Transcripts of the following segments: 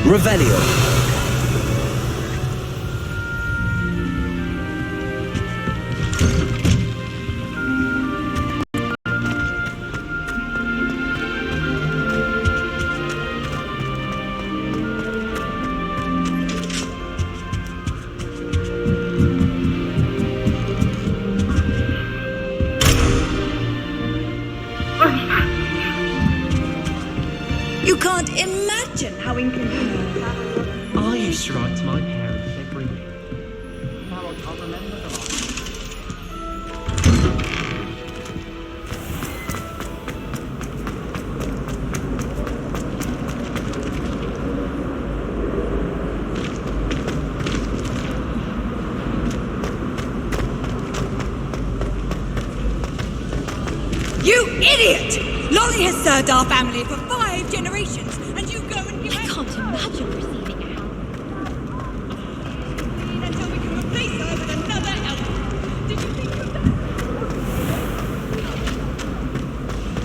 Revelio. You can't imagine how inconvenient. I used to write to my parents every week. Now I can't remember the last. You idiot! Lolly has served our family for 5 generations, and you go and give I can't imagine receiving a help. until we can replace her with another elf. Did you think of that?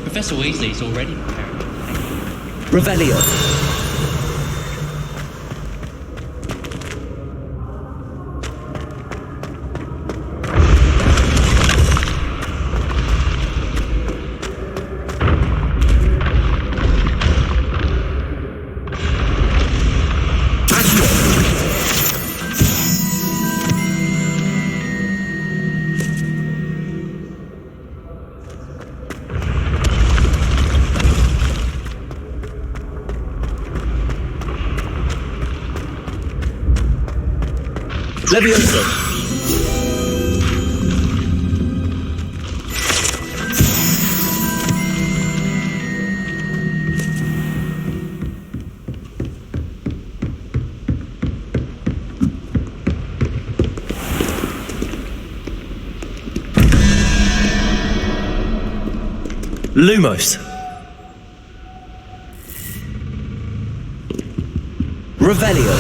Professor Weasley's already preparing. Revelio. Levioso. Lumos. Revelio.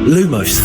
Lumos.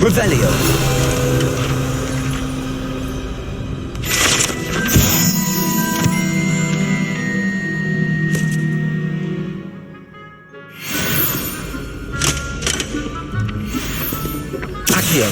Revelio. Accio.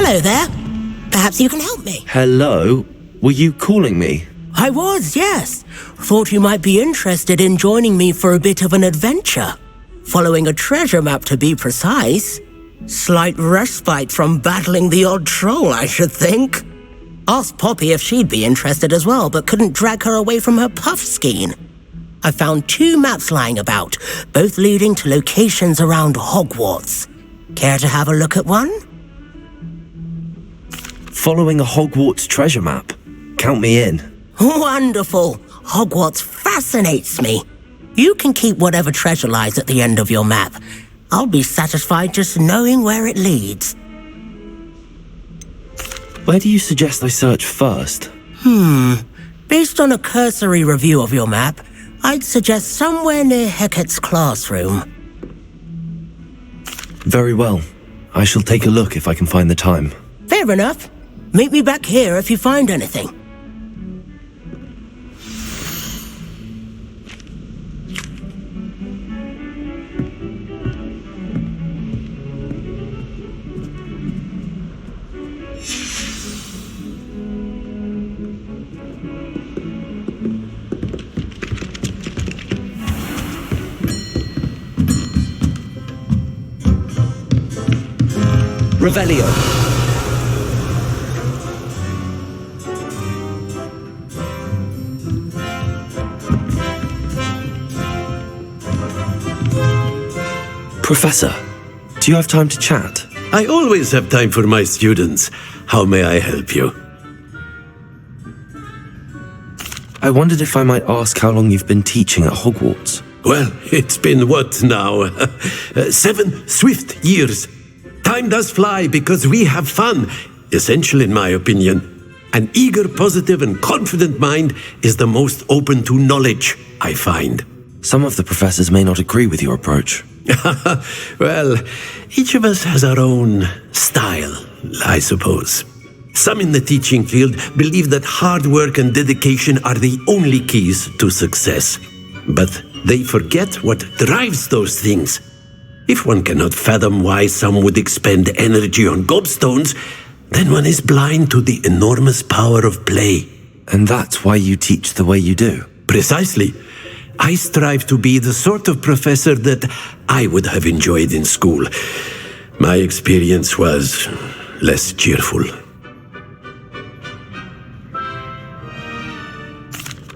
Hello there. Perhaps you can help me. Hello? Were you calling me? I was, yes. Thought you might be interested in joining me for a bit of an adventure. Following a treasure map, to be precise. Slight respite from battling the odd troll, I should think. Asked Poppy if she'd be interested as well, but couldn't drag her away from her puff skein. I found 2 maps lying about, both leading to locations around Hogwarts. Care to have a look at one? Following a Hogwarts treasure map. Count me in. Wonderful. Hogwarts fascinates me. You can keep whatever treasure lies at the end of your map. I'll be satisfied just knowing where it leads. Where do you suggest I search first? Based on a cursory review of your map, I'd suggest somewhere near Hecat's classroom. Very well. I shall take a look if I can find the time. Fair enough. Meet me back here if you find anything. Revelio. Professor, do you have time to chat? I always have time for my students. How may I help you? I wondered if I might ask how long you've been teaching at Hogwarts. Well, it's been what now? 7 swift years. Time does fly because we have fun. Essential in my opinion. An eager, positive and confident mind is the most open to knowledge, I find. Some of the professors may not agree with your approach. Well, each of us has our own style, I suppose. Some in the teaching field believe that hard work and dedication are the only keys to success. But they forget what drives those things. If one cannot fathom why some would expend energy on gobstones, then one is blind to the enormous power of play. And that's why you teach the way you do. Precisely. I strive to be the sort of professor that I would have enjoyed in school. My experience was less cheerful.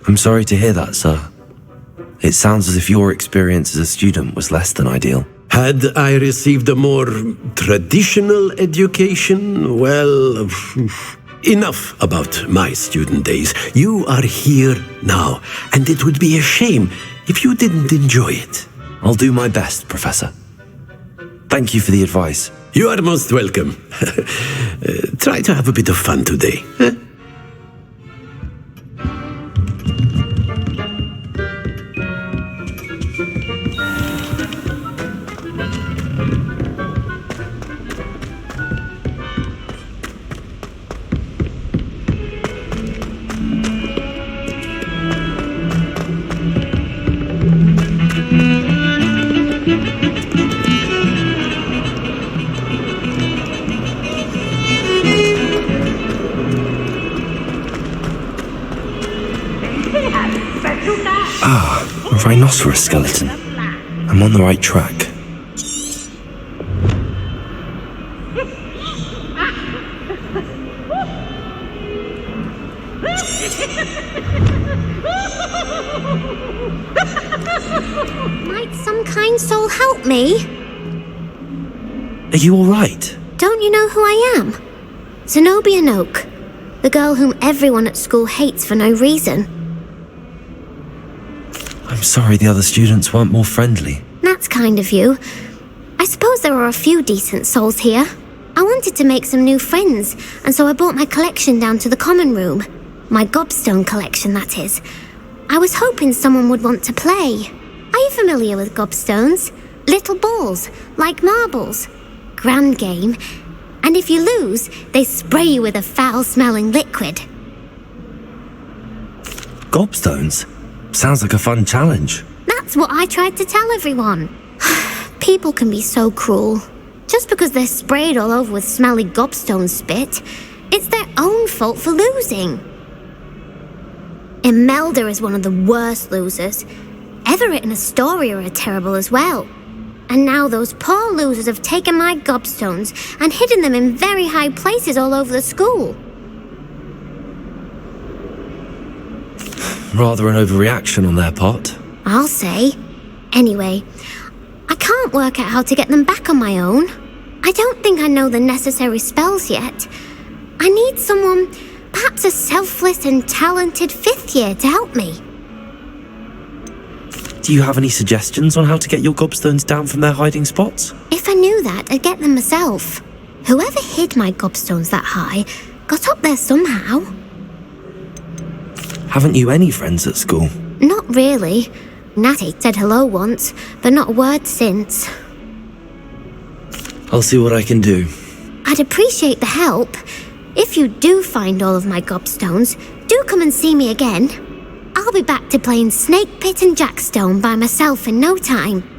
I'm sorry to hear that, sir. It sounds as if your experience as a student was less than ideal. Had I received a more traditional education, well, enough about my student days. You are here now, and it would be a shame if you didn't enjoy it. I'll do my best, Professor. Thank you for the advice. You are most welcome. Try to have a bit of fun today. Huh? house for a skeleton. I'm on the right track. Might some kind soul help me? Are you all right? Don't you know who I am? Zenobia Noak, the girl whom everyone at school hates for no reason. I'm sorry the other students weren't more friendly. That's kind of you. I suppose there are a few decent souls here. I wanted to make some new friends, and so I brought my collection down to the common room. My gobstone collection, that is. I was hoping someone would want to play. Are you familiar with gobstones? Little balls, like marbles. Grand game. And if you lose, they spray you with a foul-smelling liquid. Gobstones? Sounds like a fun challenge. That's what I tried to tell everyone. People can be so cruel. Just because they're sprayed all over with smelly gobstone spit, it's their own fault for losing. Imelda is one of the worst losers. Everett and Astoria are terrible as well. And now those poor losers have taken my gobstones and hidden them in very high places all over the school. Rather an overreaction on their part. I'll say. Anyway, I can't work out how to get them back on my own. I don't think I know the necessary spells yet. I need someone, perhaps a selfless and talented fifth year to help me. Do you have any suggestions on how to get your gobstones down from their hiding spots? If I knew that, I'd get them myself. Whoever hid my gobstones that high got up there somehow. Haven't you any friends at school? Not really. Natty said hello once, but not a word since. I'll see what I can do. I'd appreciate the help. If you do find all of my gobstones, do come and see me again. I'll be back to playing Snake Pit and Jackstone by myself in no time.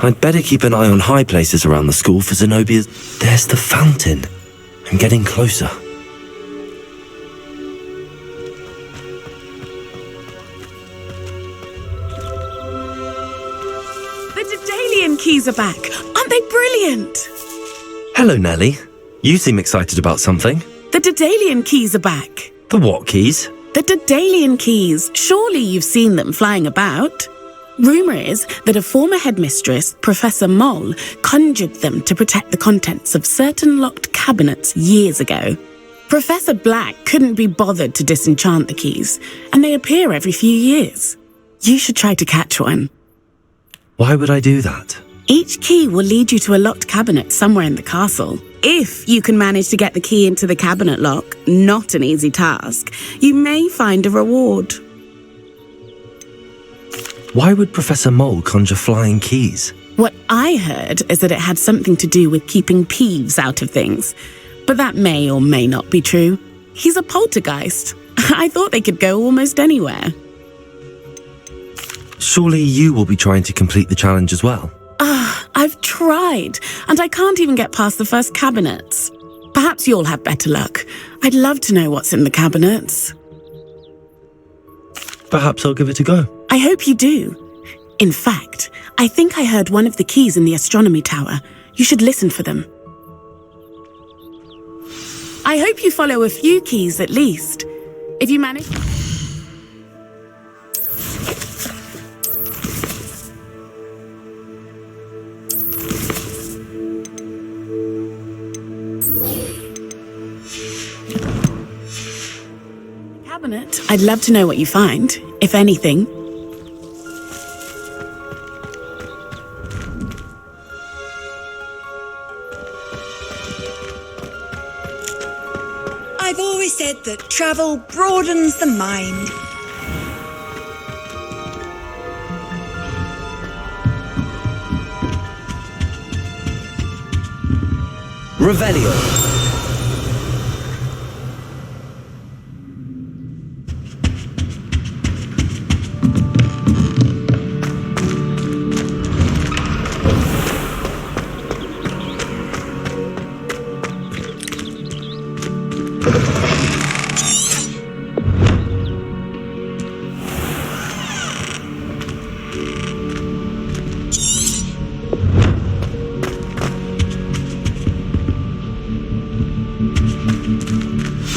I'd better keep an eye on high places around the school for Zenobia's... There's the fountain. I'm getting closer. The Daedalian keys are back. Aren't they brilliant? Hello, Nellie. You seem excited about something. The Daedalian keys are back. The what keys? The Daedalian keys. Surely you've seen them flying about. Rumour is that a former headmistress, Professor Moll, conjured them to protect the contents of certain locked cabinets years ago. Professor Black couldn't be bothered to disenchant the keys, and they appear every few years. You should try to catch one. Why would I do that? Each key will lead you to a locked cabinet somewhere in the castle. If you can manage to get the key into the cabinet lock, not an easy task, you may find a reward. Why would Professor Mole conjure flying keys? What I heard is that it had something to do with keeping Peeves out of things. But that may or may not be true. He's a poltergeist. I thought they could go almost anywhere. Surely you will be trying to complete the challenge as well. I've tried, and I can't even get past the first cabinets. Perhaps you'll have better luck. I'd love to know what's in the cabinets. Perhaps I'll give it a go. I hope you do. In fact, I think I heard one of the keys in the astronomy tower. You should listen for them. I hope you follow a few keys at least. If you manage... Cabinet, I'd love to know what you find, if anything. I've always said that travel broadens the mind. Revelio.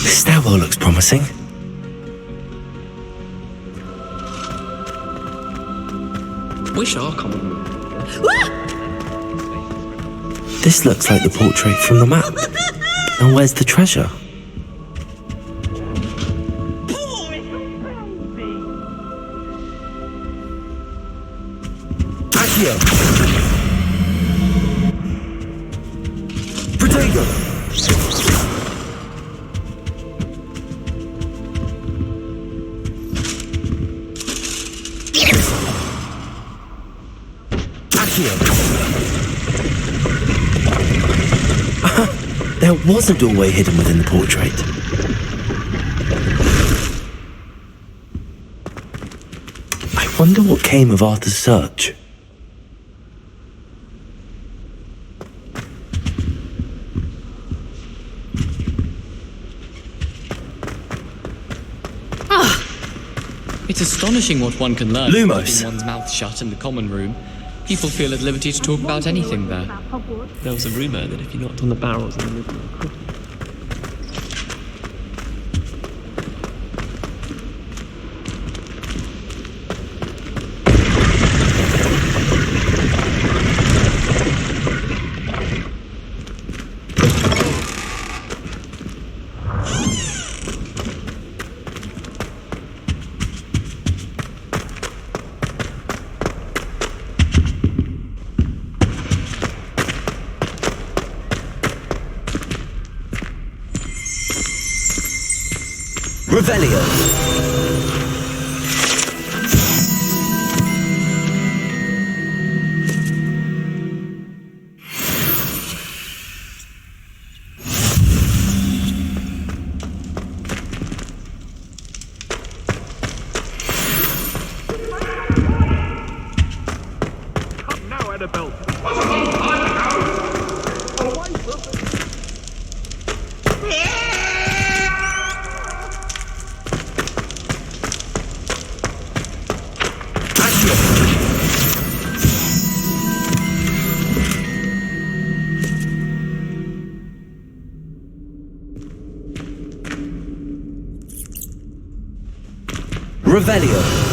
This stairwell looks promising. Wish our common room. This looks like the portrait from the map. And where's the treasure? Accio! Protego! There was a doorway hidden within the portrait. I wonder what came of Arthur's search. It's astonishing what one can learn Lumos. keeping one's mouth shut in the common room. People feel at liberty to talk about anything there. There was a rumour that if you knocked on the barrels in the middle of the cooking... Revelio. Come now, Annabelle. Revelio.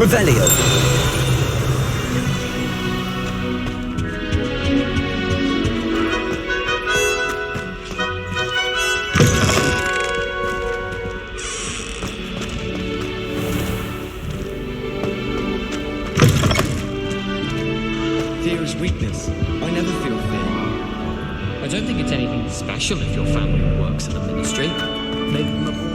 Revelio! Fear is weakness. I never feel fear. I don't think it's anything special if your family works at the ministry. Maybe on the board.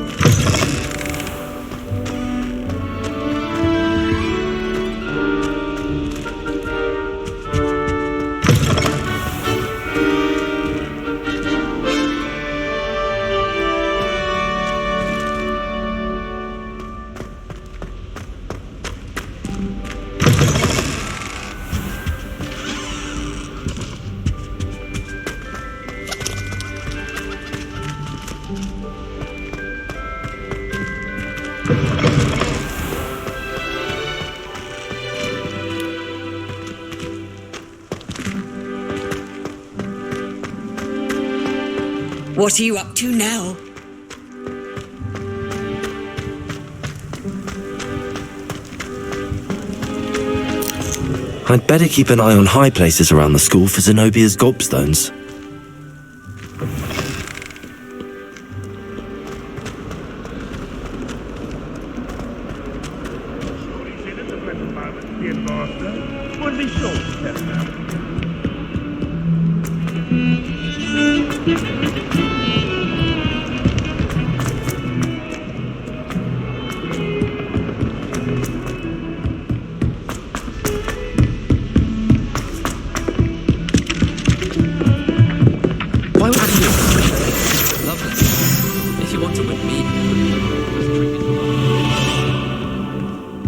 What are you up to now? I'd better keep an eye on high places around the school for Zenobia's gobstones. Would be sure to test now. Why would you? Lovely. If you want to whip me.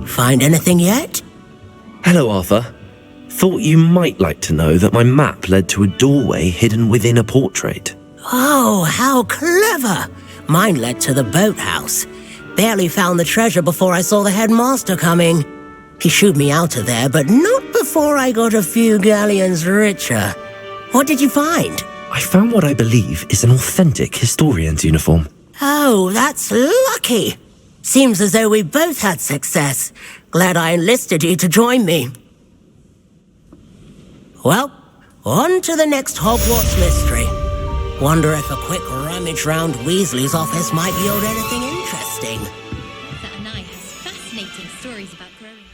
Find anything yet? Hello, Arthur. Thought you might like to know that my map led to a doorway hidden within a portrait. Oh, how clever! Mine led to the boathouse. Barely found the treasure before I saw the headmaster coming. He shooed me out of there, but not before I got a few galleons richer. What did you find? I found what I believe is an authentic historian's uniform. Oh, that's lucky. Seems as though we both had success. Glad I enlisted you to join me. Well, on to the next Hogwarts mystery. Wonder if a quick rummage round Weasley's office might yield anything interesting. That and I has fascinating stories about growing.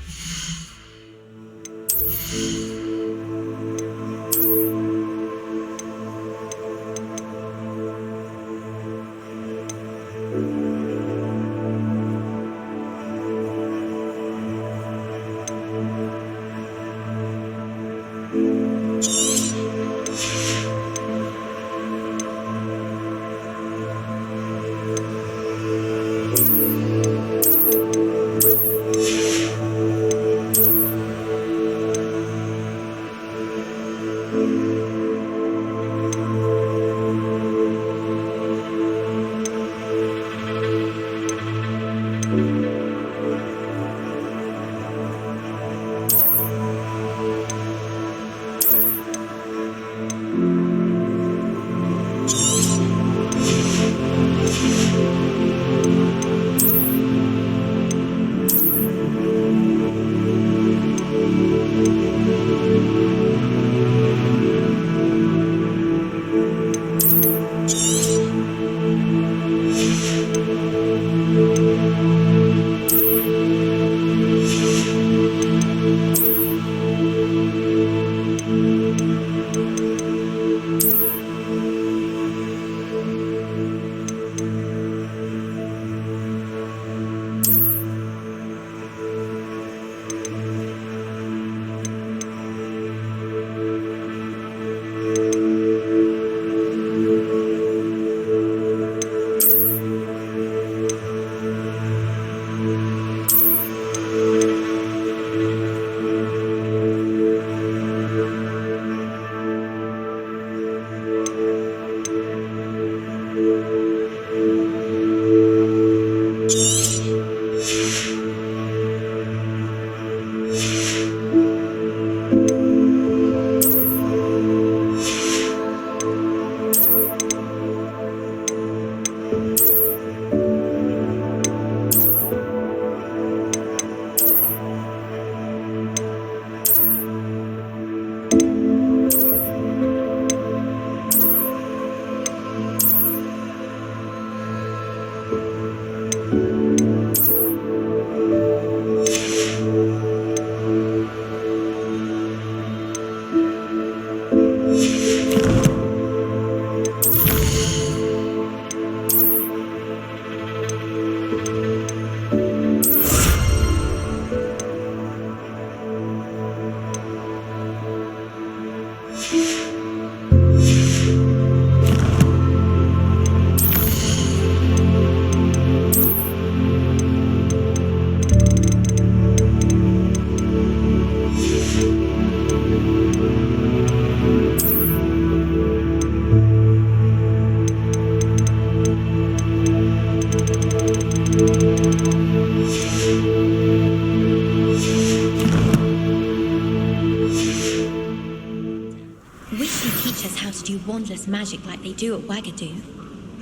practice magic like they do at Wagadoo.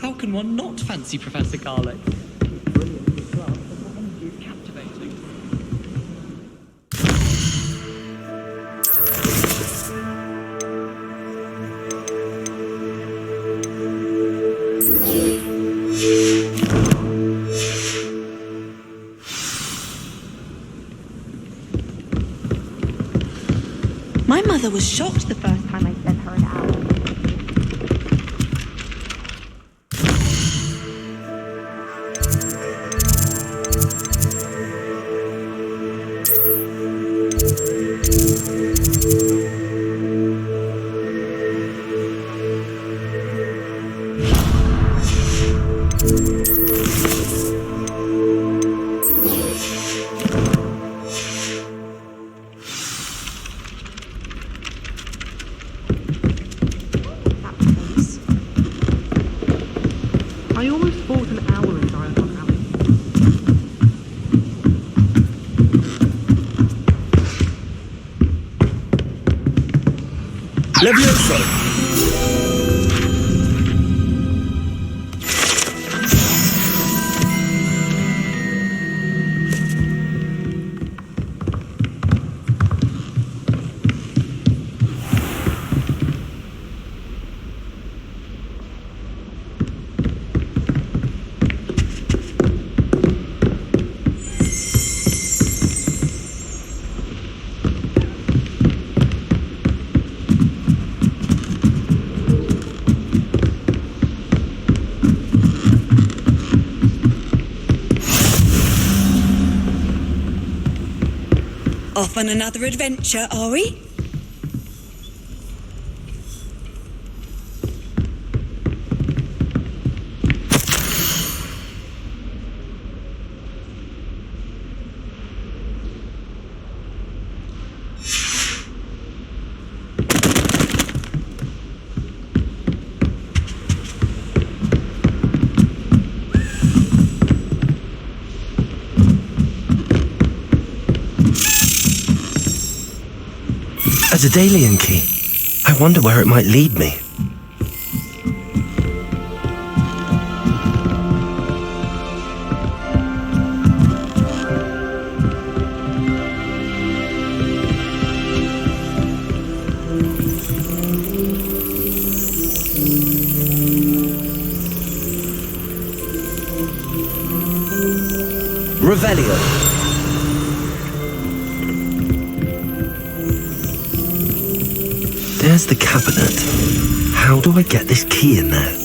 How can one not fancy Professor Garlick? Brilliant in class, but her energy is captivating. My mother was shocked the first time I sent her an owl. I almost bought an owl in Diagon Alley. Levioso! Off on another adventure, are we? A Daedalian key. I wonder where it might lead me. Revelio. There's the cabinet. How do I get this key in there?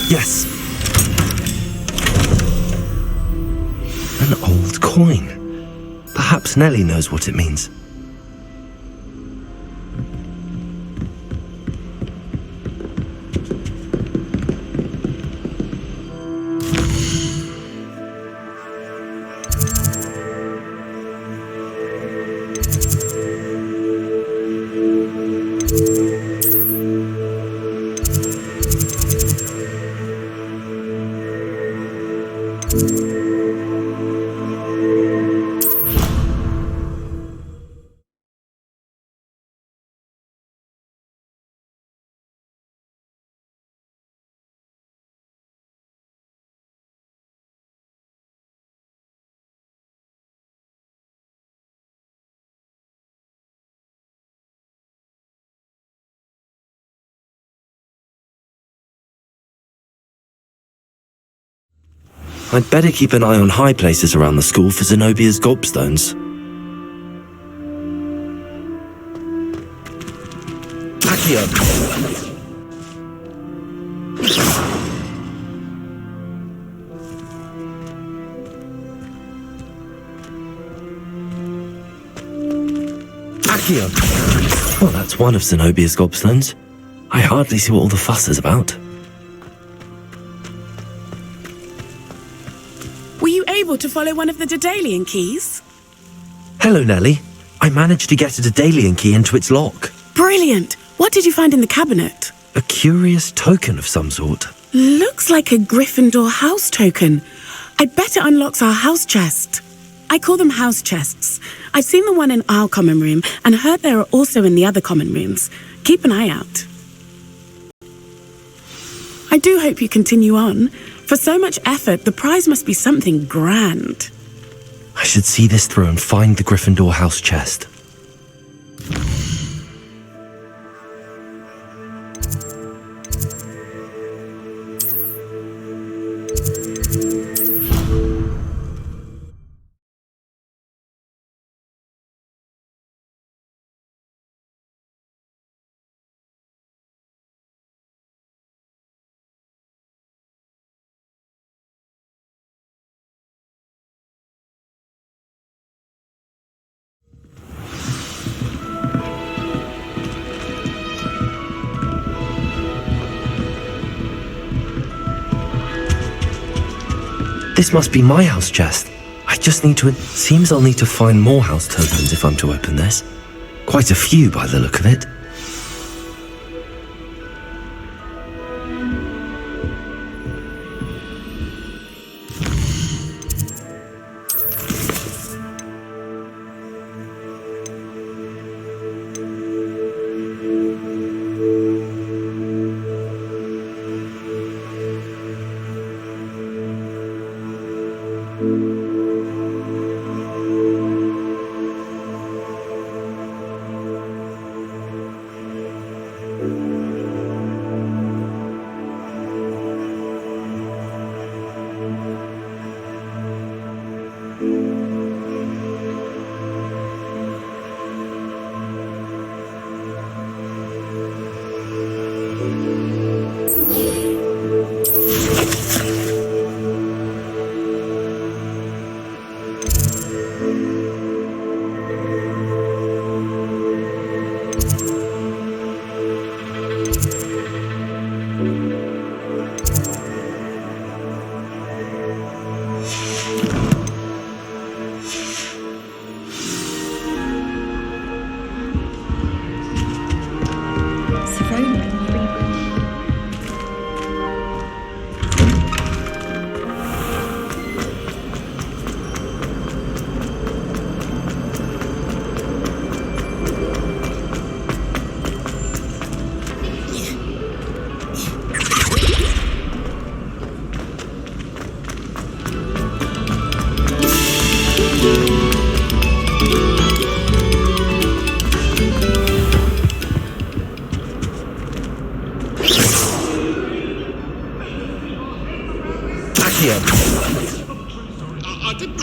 Yes. An old coin. Perhaps Nellie knows what it means. I'd better keep an eye on high places around the school for Zenobia's gobstones. Accio! Accio! Well, that's one of Zenobia's gobstones. I hardly see what all the fuss is about. Were you able to follow one of the Daedalian keys? Hello, Nellie. I managed to get a Daedalian key into its lock. Brilliant! What did you find in the cabinet? A curious token of some sort. Looks like a Gryffindor house token. I bet it unlocks our house chest. I call them house chests. I've seen the one in our common room and heard there are also in the other common rooms. Keep an eye out. I do hope you continue on. For so much effort, the prize must be something grand. I should see this through and find the Gryffindor house chest. This must be my house chest. I just need to... It seems I'll need to find more house tokens if I'm to open this. Quite a few by the look of it.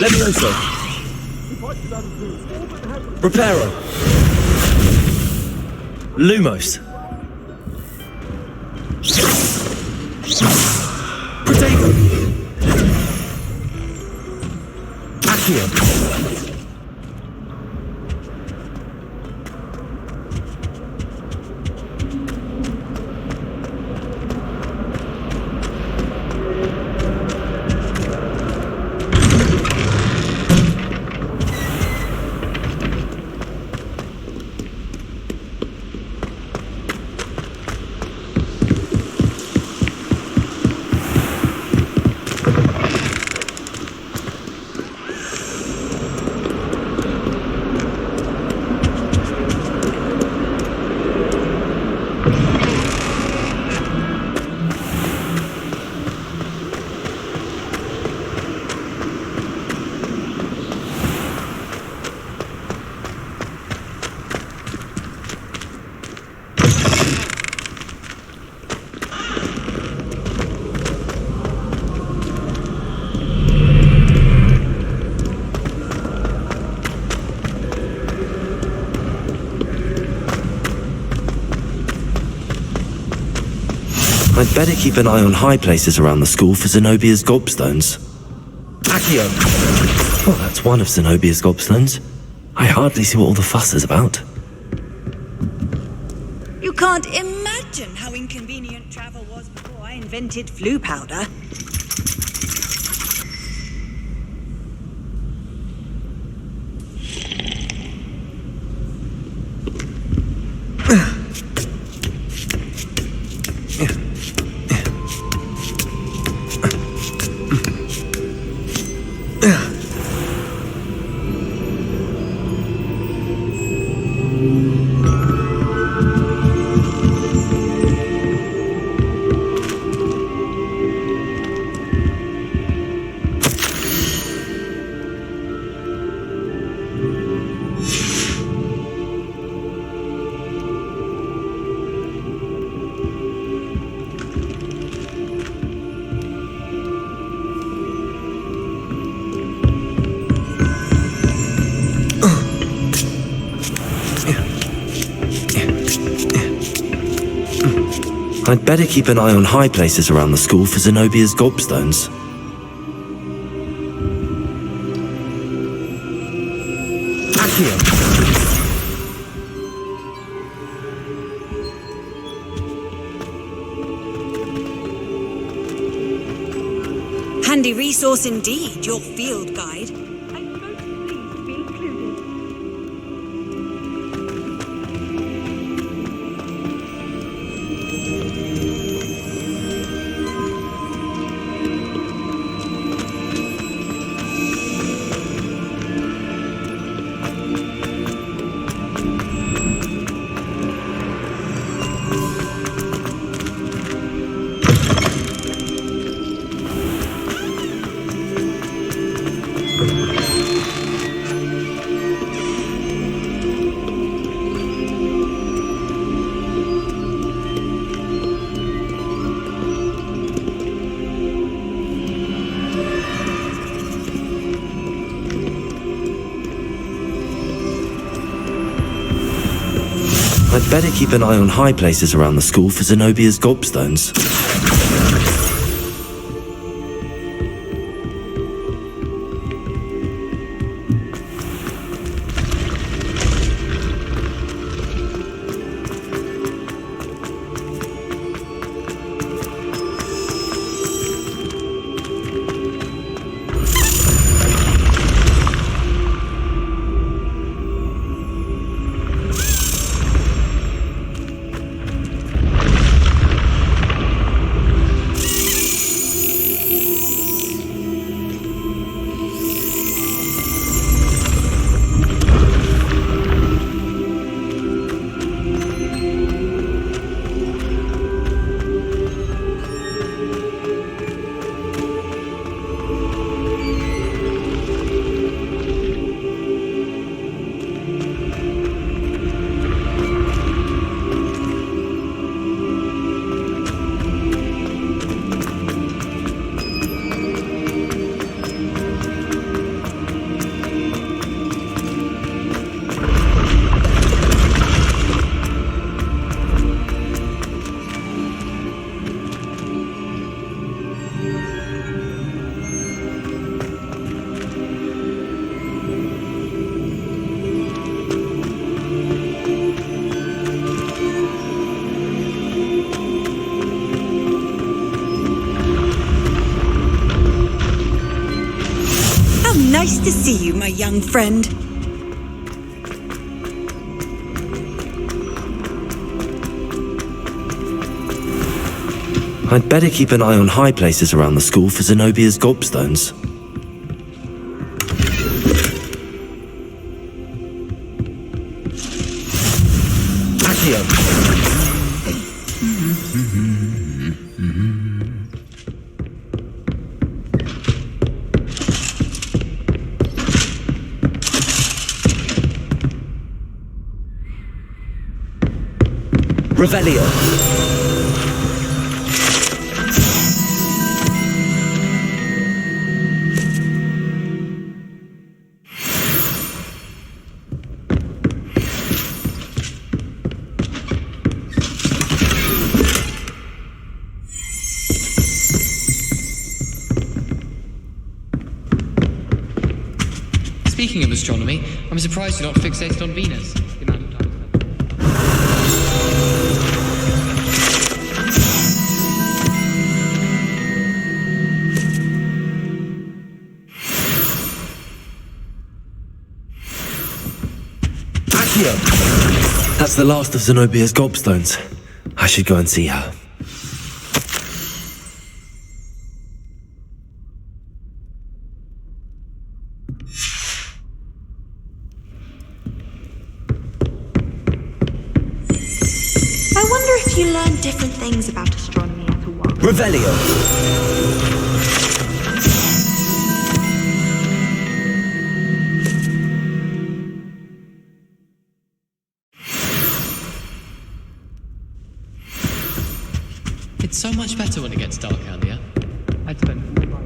Levioso. Reparo. Lumos. Protego. Accio. I'd better keep an eye on high places around the school for Zenobia's gobstones. Accio. Well, that's one of Zenobia's gobstones. I hardly see what all the fuss is about. You can't imagine how inconvenient travel was before I invented flu powder. I'd better keep an eye on high places around the school for Zenobia's gobstones. Accio. Handy resource indeed, your field guide. I'm most pleased to be included. I'd better keep an eye on high places around the school for Zenobia's gobstones. Nice to see you, my young friend. I'd better keep an eye on high places around the school for Zenobia's gobstones. Accio. Revelio. Speaking of astronomy, I'm surprised you're not fixated on Venus. The amount of time Accio. That's the last of Zenobia's gobstones. I should go and see her. I wonder if you learn different things about astronomy at a while. Revelio. It's so much better when it gets dark out here. I'd spend all my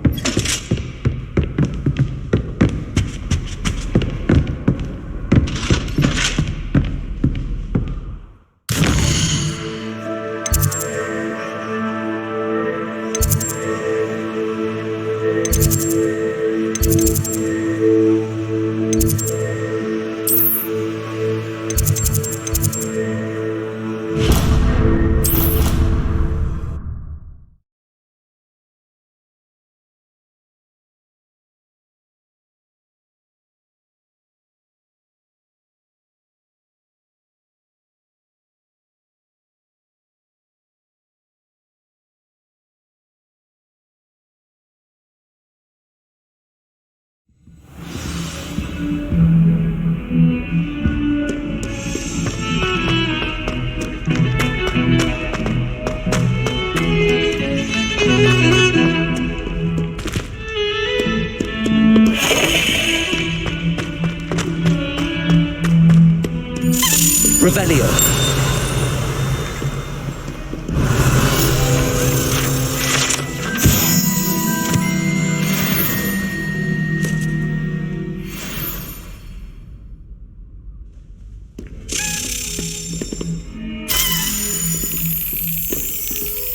Revelio.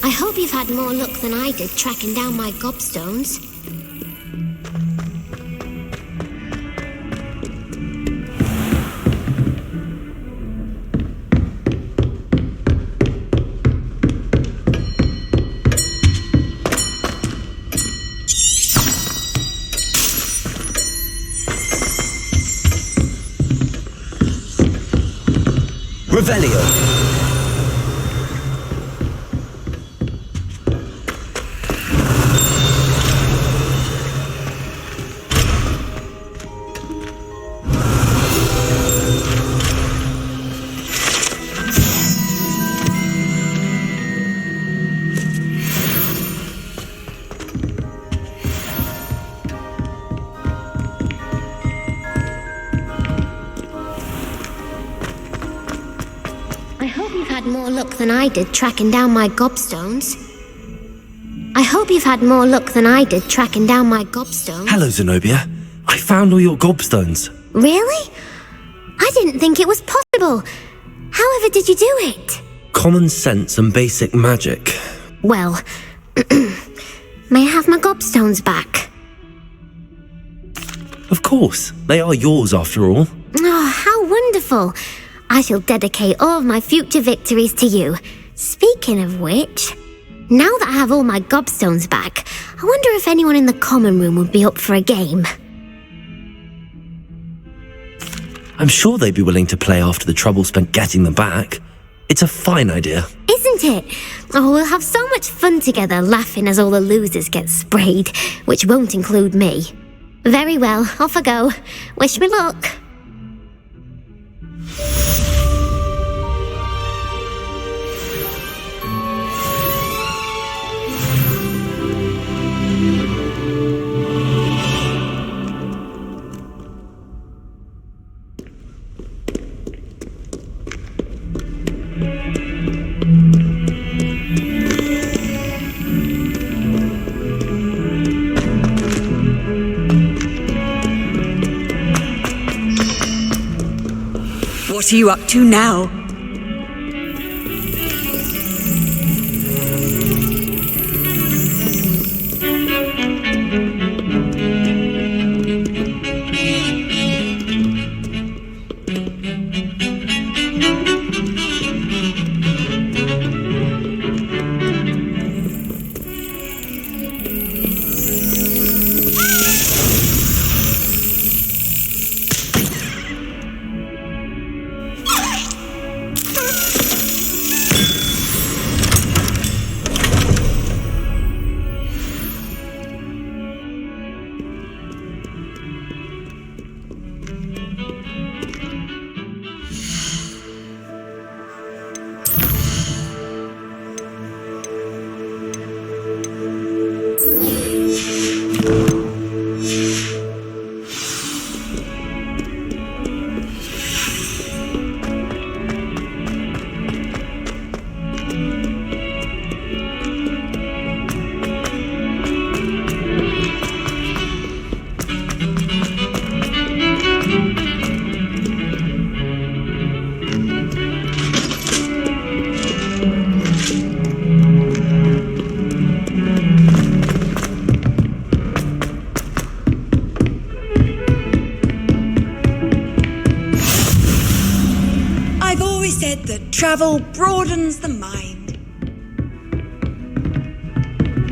I hope you've had more luck than I did tracking down my gobstones. Revelio. I hope you've had more luck than I did tracking down my gobstones. I hope you've had more luck than I did tracking down my gobstones. Hello, Zenobia. I found all your gobstones. Really? I didn't think it was possible. However did you do it? Common sense and basic magic. Well, may I have my gobstones back? Of course, they are yours after all. Oh, how wonderful. I shall dedicate all of my future victories to you. Speaking of which, now that I have all my gobstones back, I wonder if anyone in the common room would be up for a game. I'm sure they'd be willing to play after the trouble spent getting them back. It's a fine idea. Isn't it? Oh, we'll have so much fun together laughing as all the losers get sprayed, which won't include me. Very well, off I go. Wish me luck. What are you up to now? Said that travel broadens the mind.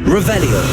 Revelio.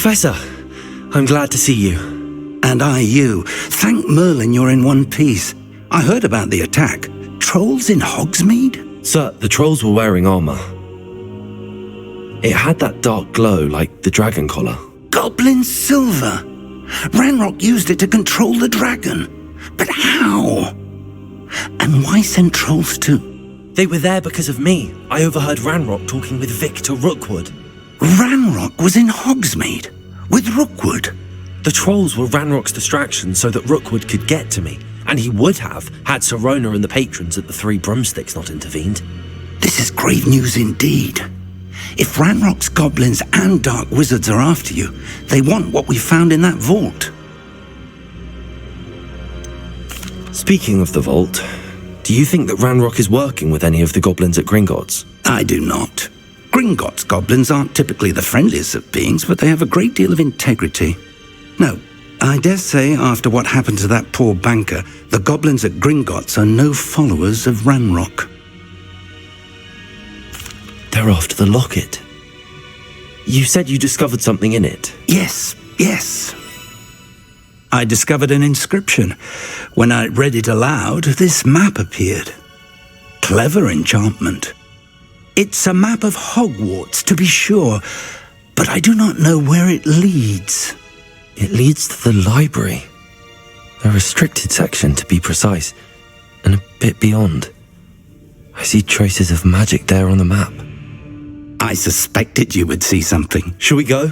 Professor, I'm glad to see you. And I you. Thank Merlin you're in one piece. I heard about the attack. Trolls in Hogsmeade? Sir, the trolls were wearing armor. It had that dark glow like the dragon collar. Goblin silver! Ranrock used it to control the dragon. But how? And why send trolls too? They were there because of me. I overheard Ranrock talking with Victor Rookwood. Ranrock was in Hogsmeade? With Rookwood? The trolls were Ranrock's distraction so that Rookwood could get to me. And he would have, had Sirona and the patrons at the Three Broomsticks not intervened. This is grave news indeed. If Ranrock's goblins and dark wizards are after you, they want what we found in that vault. Speaking of the vault, do you think that Ranrock is working with any of the goblins at Gringotts? I do not. Gringotts goblins aren't typically the friendliest of beings, but they have a great deal of integrity. No, I dare say after what happened to that poor banker, the goblins at Gringotts are no followers of Ranrock. They're after the locket. You said you discovered something in it. Yes. I discovered an inscription. When I read it aloud, this map appeared. Clever enchantment. It's a map of Hogwarts, to be sure, but I do not know where it leads. It leads to the library. A restricted section, to be precise, and a bit beyond. I see traces of magic there on the map. I suspected you would see something. Shall we go?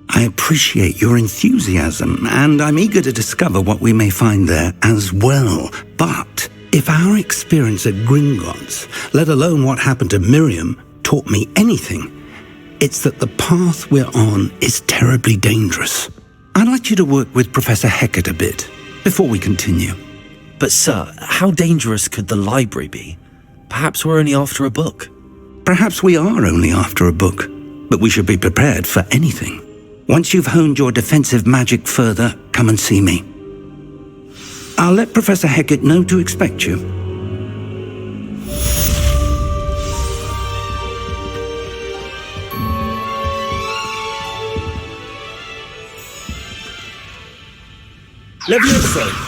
I appreciate your enthusiasm, and I'm eager to discover what we may find there as well. But if our experience at Gringotts, let alone what happened to Miriam, taught me anything, it's that the path we're on is terribly dangerous. I'd like you to work with Professor Hecat a bit before we continue. But sir, how dangerous could the library be? Perhaps we're only after a book. Perhaps we are only after a book, but we should be prepared for anything. Once you've honed your defensive magic further, come and see me. I'll let Professor Hecat know to expect you. Levioso!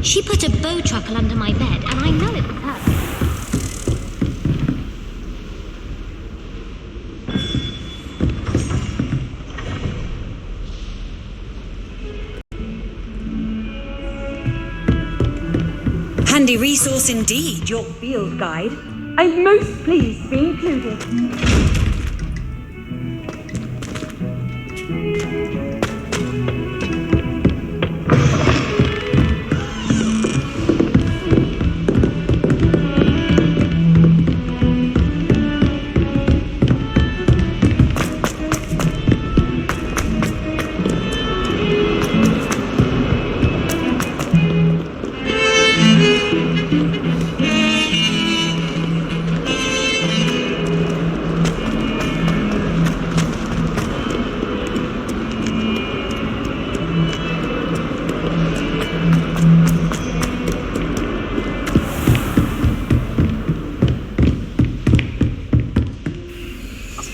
She put a bow truckle under my bed, and I know it was her. Handy resource indeed, your field guide. I'm most pleased to be included.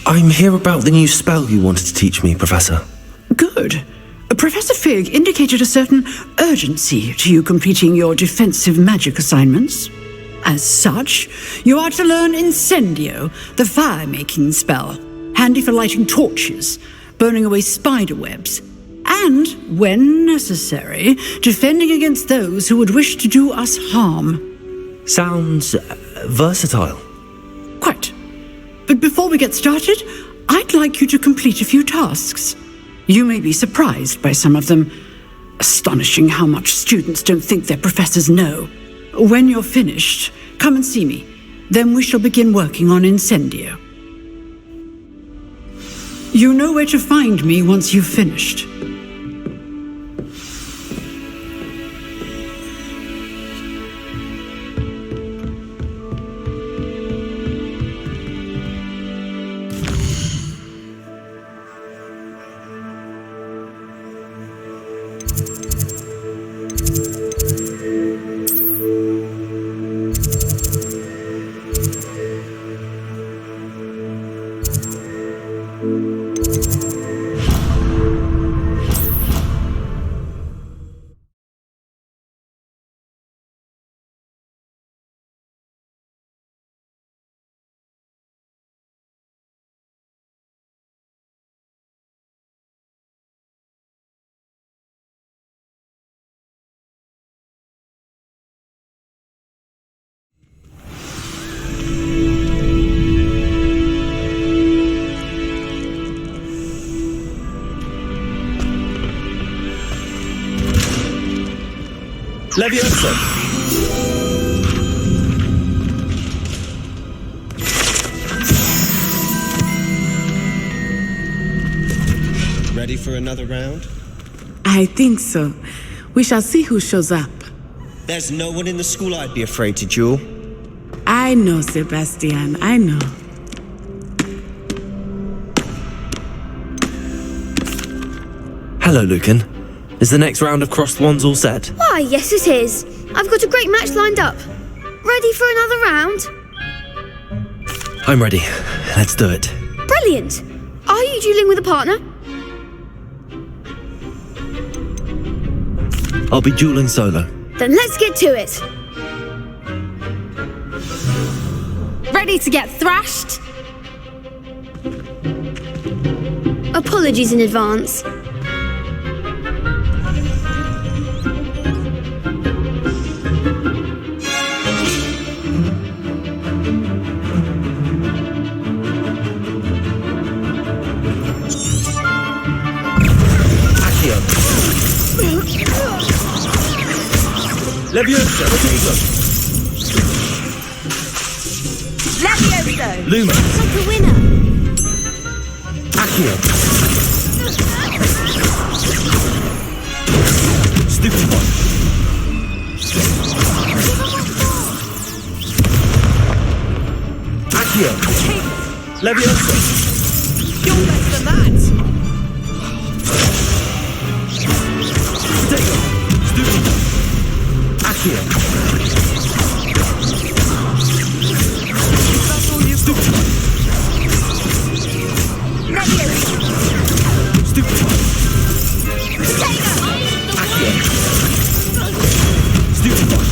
I'm here about the new spell you wanted to teach me, Professor. Good. Professor Fig indicated a certain urgency to you completing your defensive magic assignments. As such, you are to learn Incendio, the fire-making spell, handy for lighting torches, burning away spider webs, and, when necessary, defending against those who would wish to do us harm. Sounds versatile. Quite. But before we get started, I'd like you to complete a few tasks. You may be surprised by some of them. Astonishing how much students don't think their professors know. When you're finished, come and see me. Then we shall begin working on Incendio. You know where to find me once you've finished. Leviosa! Ready for another round? I think so. We shall see who shows up. There's no one in the school I'd be afraid to duel. I know, Sebastian, I know. Hello, Lucan. Is the next round of crossed wands all set? Why, yes it is. I've got a great match lined up. Ready for another round? I'm ready. Let's do it. Brilliant. Are you dueling with a partner? I'll be dueling solo. Then let's get to it. Ready to get thrashed? Apologies in advance. Leviosa! Levioso! Luma! Like a winner! Accio! Stupid one! Accio! Leviosa! You're less than that! Potato! Stupid one! Accio! That's all you've got. Stupid one! Accio! Stupid one!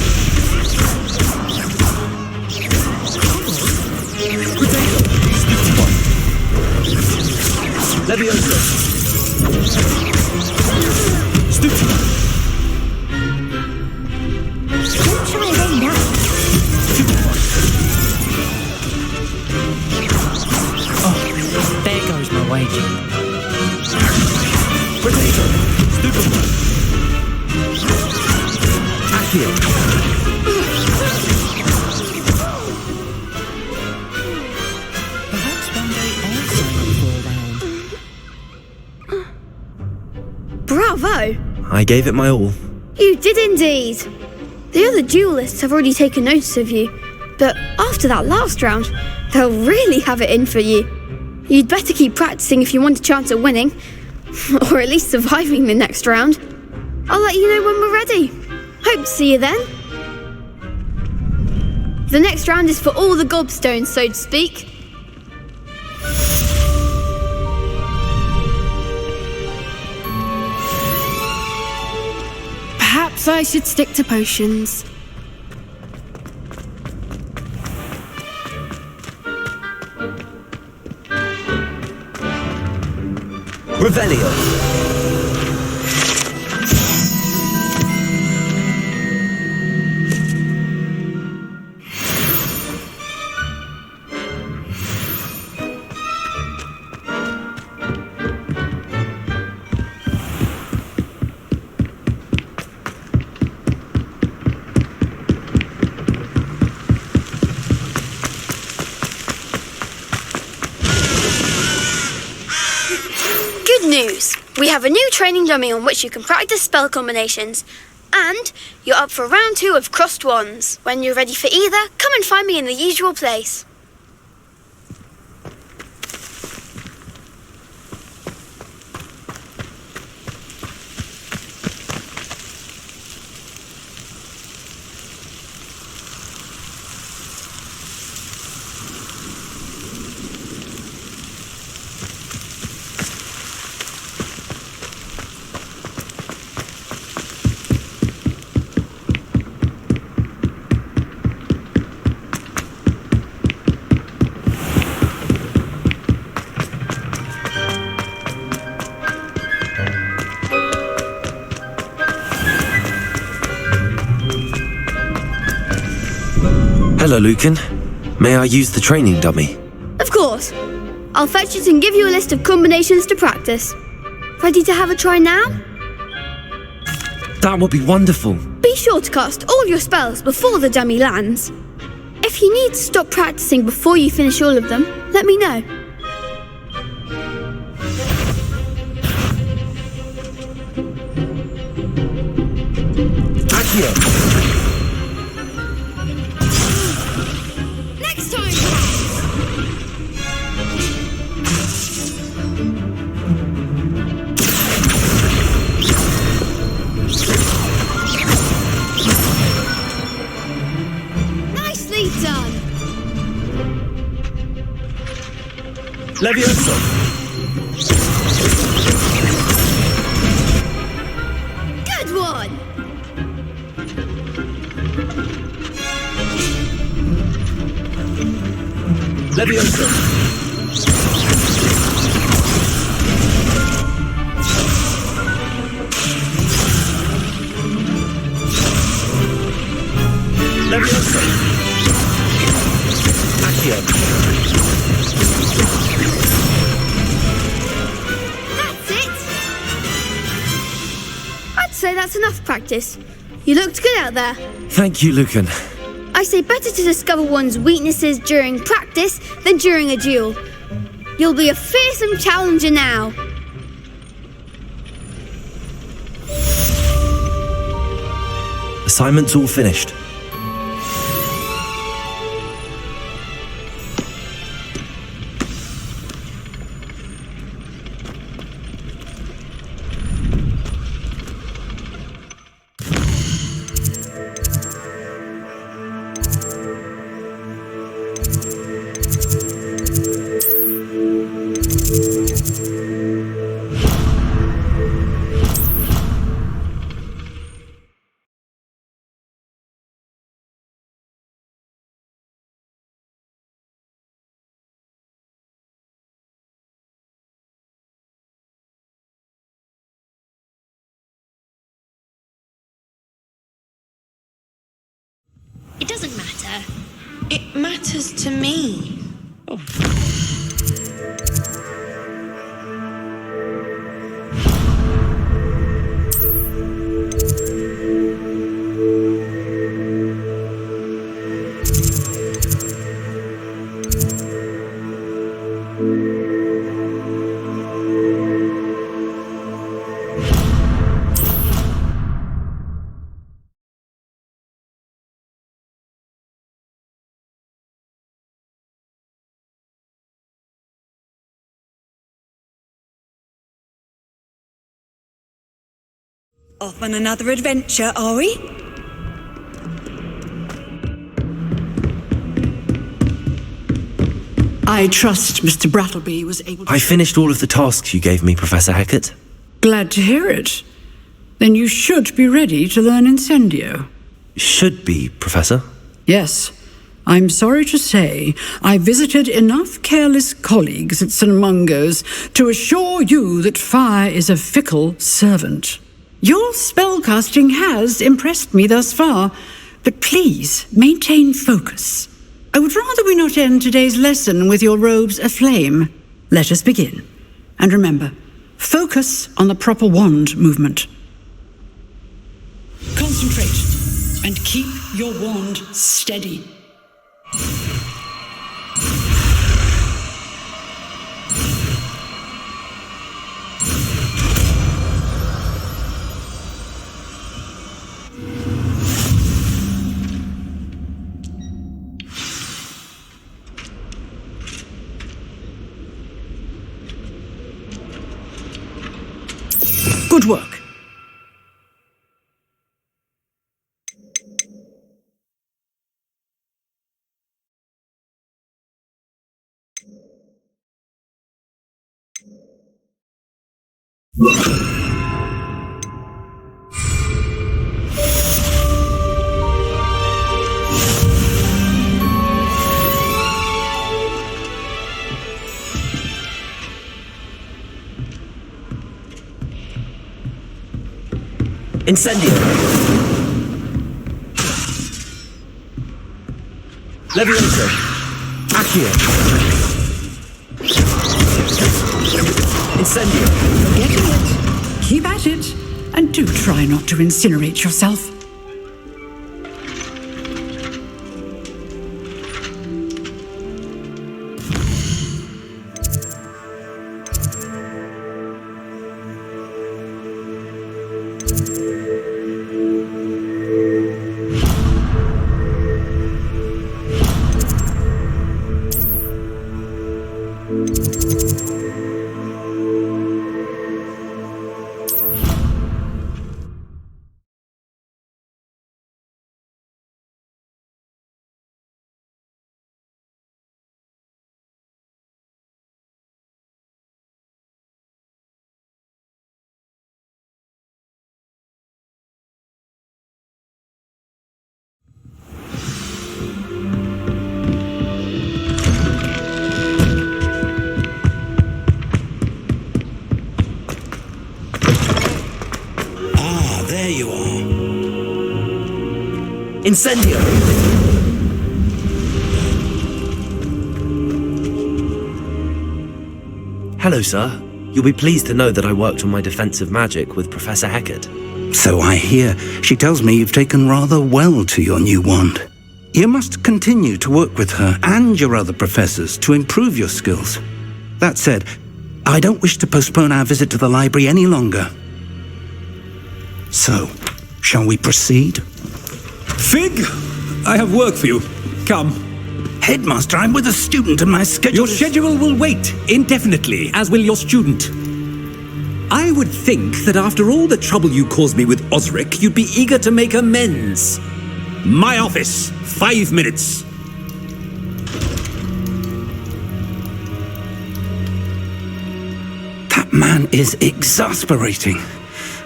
Potato! Stupid one! Leviosa! Stupid one! Don't try them now. Oh, there goes my wager. Potato! Stupid one! Accio! Perhaps one day I'll sign up for a round. Bravo! I gave it my all. You did indeed. The other duelists have already taken notice of you, but after that last round, they'll really have it in for you. You'd better keep practicing if you want a chance at winning, or at least surviving the next round. I'll let you know when we're ready. Hope to see you then. The next round is for all the gobstones, so to speak. Perhaps I should stick to potions. Revelio! Good news! We have a new training dummy on which you can practice spell combinations. And you're up for round 2 of crossed wands. When you're ready for either, come and find me in the usual place. Hello, Lucan. May I use the training dummy? Of course. I'll fetch it and give you a list of combinations to practice. Ready to have a try now? That would be wonderful. Be sure to cast all your spells before the dummy lands. If you need to stop practicing before you finish all of them, let me know. Accio! Next time! Nicely done! Levioso! Good one! Levioso! Levioso! Accio! That's it! I'd say that's enough practice. You looked good out there. Thank you, Lucan. I say better to discover one's weaknesses during practice than during a duel. You'll be a fearsome challenger now. Assignment's all finished. It doesn't matter. It matters to me. Off on another adventure, are we? I trust Mr. Brattleby was able to... I finished all of the tasks you gave me, Professor Hecat. Glad to hear it. Then you should be ready to learn Incendio. Should be, Professor. Yes. I'm sorry to say, I visited enough careless colleagues at St. Mungo's to assure you that fire is a fickle servant. Your spellcasting has impressed me thus far, but please maintain focus. I would rather we not end today's lesson with your robes aflame. Let us begin. And remember, focus on the proper wand movement. Concentrate and keep your wand steady. Good work. Incendio! Levioso! Accio! Incendio! Getting it. Keep at it. And do try not to incinerate yourself. There you are. Incendio! Hello, sir. You'll be pleased to know that I worked on my defensive magic with Professor Hecat. So I hear. She tells me you've taken rather well to your new wand. You must continue to work with her and your other professors to improve your skills. That said, I don't wish to postpone our visit to the library any longer. So, shall we proceed? Fig, I have work for you. Come. Headmaster, I'm with a student and my schedule Your schedule will wait indefinitely, as will your student. I would think that after all the trouble you caused me with Osric, you'd be eager to make amends. My office, 5 minutes. That man is exasperating.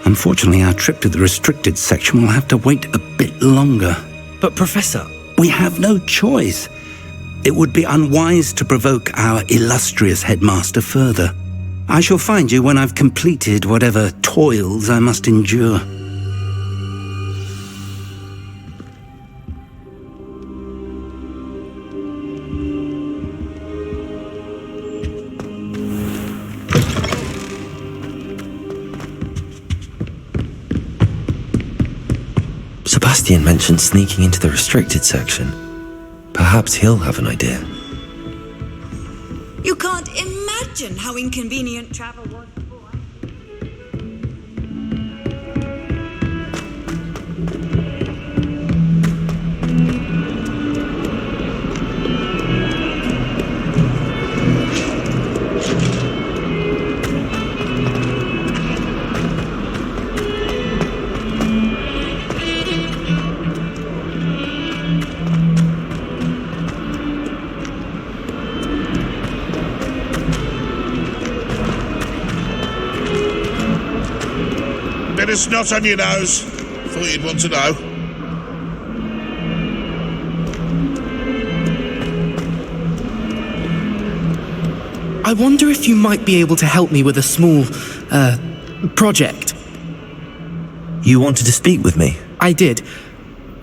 Unfortunately, our trip to the restricted section will have to wait a bit longer. But, Professor... We have no choice. It would be unwise to provoke our illustrious headmaster further. I shall find you when I've completed whatever toils I must endure. Sebastian mentioned sneaking into the restricted section. Perhaps he'll have an idea. You can't imagine how inconvenient travel was before. Bit of snot on your nose. Thought you'd want to know. I wonder if you might be able to help me with a small, project. You wanted to speak with me? I did.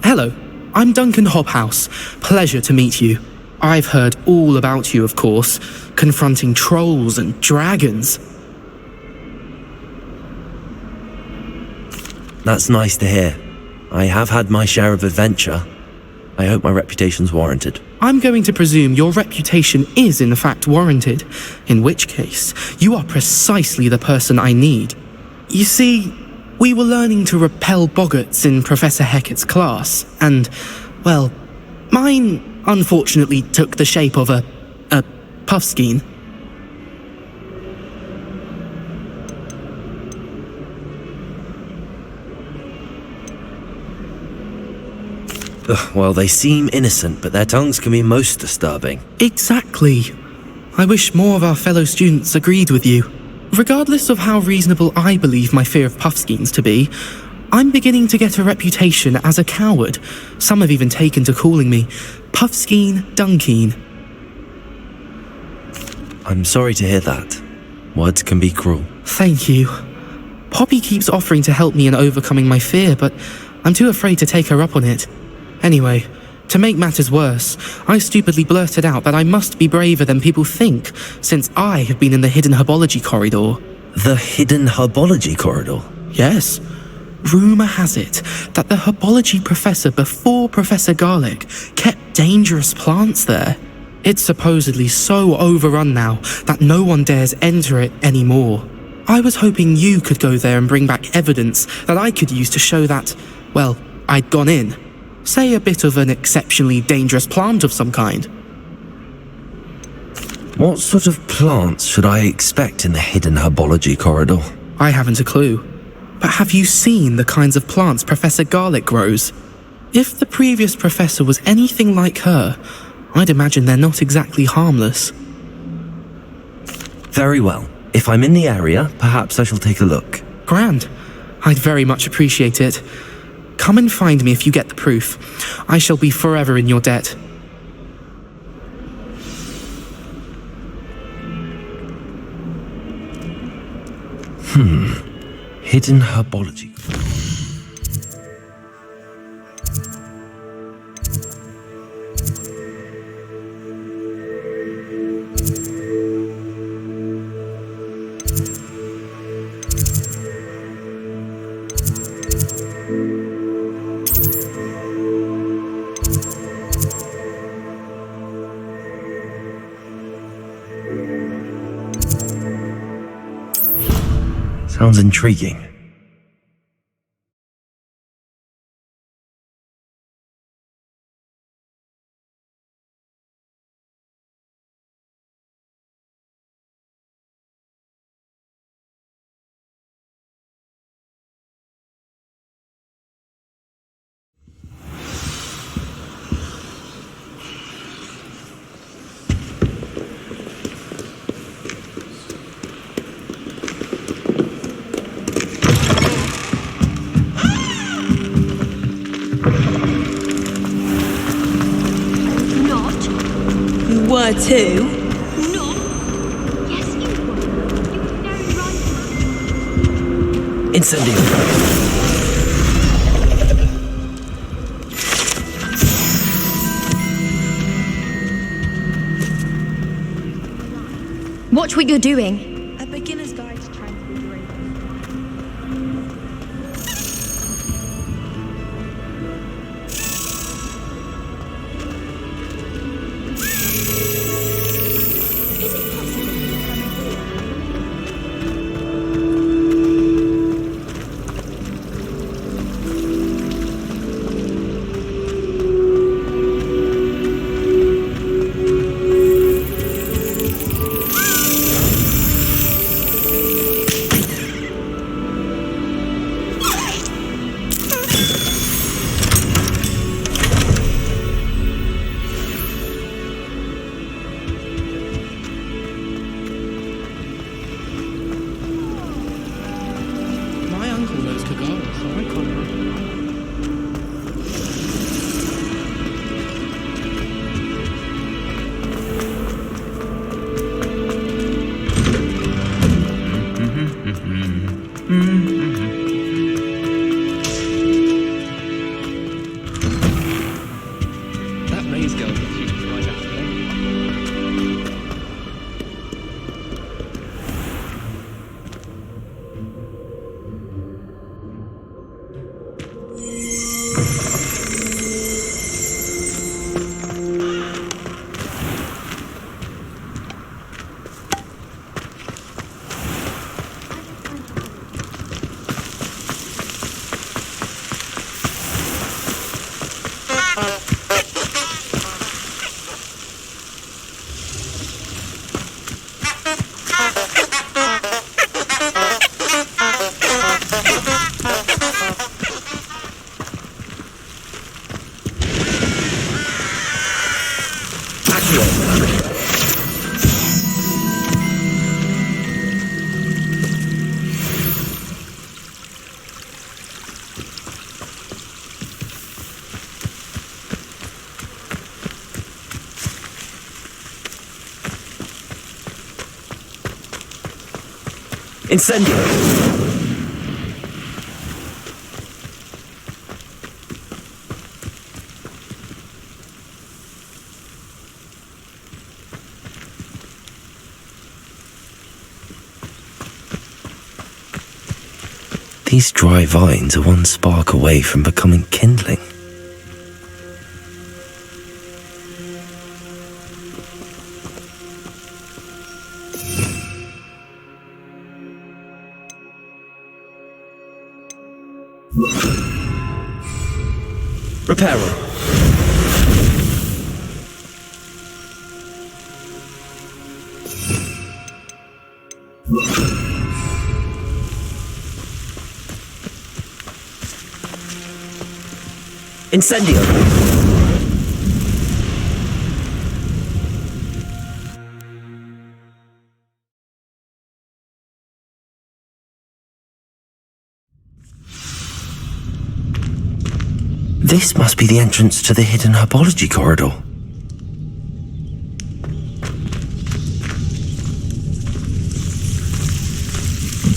Hello, I'm Duncan Hobhouse. Pleasure to meet you. I've heard all about you, of course, confronting trolls and dragons. That's nice to hear. I have had my share of adventure. I hope my reputation's warranted. I'm going to presume your reputation is in fact warranted, in which case, you are precisely the person I need. You see, we were learning to repel boggarts in Professor Hecat's class, and, well, mine unfortunately took the shape of a puffskein. Well, they seem innocent, but their tongues can be most disturbing. Exactly. I wish more of our fellow students agreed with you. Regardless of how reasonable I believe my fear of Puffskeins to be, I'm beginning to get a reputation as a coward. Some have even taken to calling me Puffskeen Dunkeen. I'm sorry to hear that. Words can be cruel. Thank you. Poppy keeps offering to help me in overcoming my fear, but I'm too afraid to take her up on it. Anyway, to make matters worse, I stupidly blurted out that I must be braver than people think, since I have been in the hidden herbology corridor. The hidden herbology corridor? Yes. Rumour has it that the herbology professor before Professor Garlic kept dangerous plants there. It's supposedly so overrun now that no one dares enter it anymore. I was hoping you could go there and bring back evidence that I could use to show that, well, I'd gone in. Say a bit of an exceptionally dangerous plant of some kind. What sort of plants should I expect in the hidden herbology corridor? I haven't a clue. But have you seen the kinds of plants Professor Garlic grows? If the previous professor was anything like her, I'd imagine they're not exactly harmless. Very well. If I'm in the area, perhaps I shall take a look. Grand. I'd very much appreciate it. Come and find me if you get the proof. I shall be forever in your debt. Hidden herbology. Sounds intriguing. Were too. No. Yes, you were. You were very right. Incendio. Watch what you're doing. A beginner's guide to transfiguration. Incendio! These dry vines are one spark away from becoming kindling. Reparo. Incendio. This must be the entrance to the hidden herbology corridor.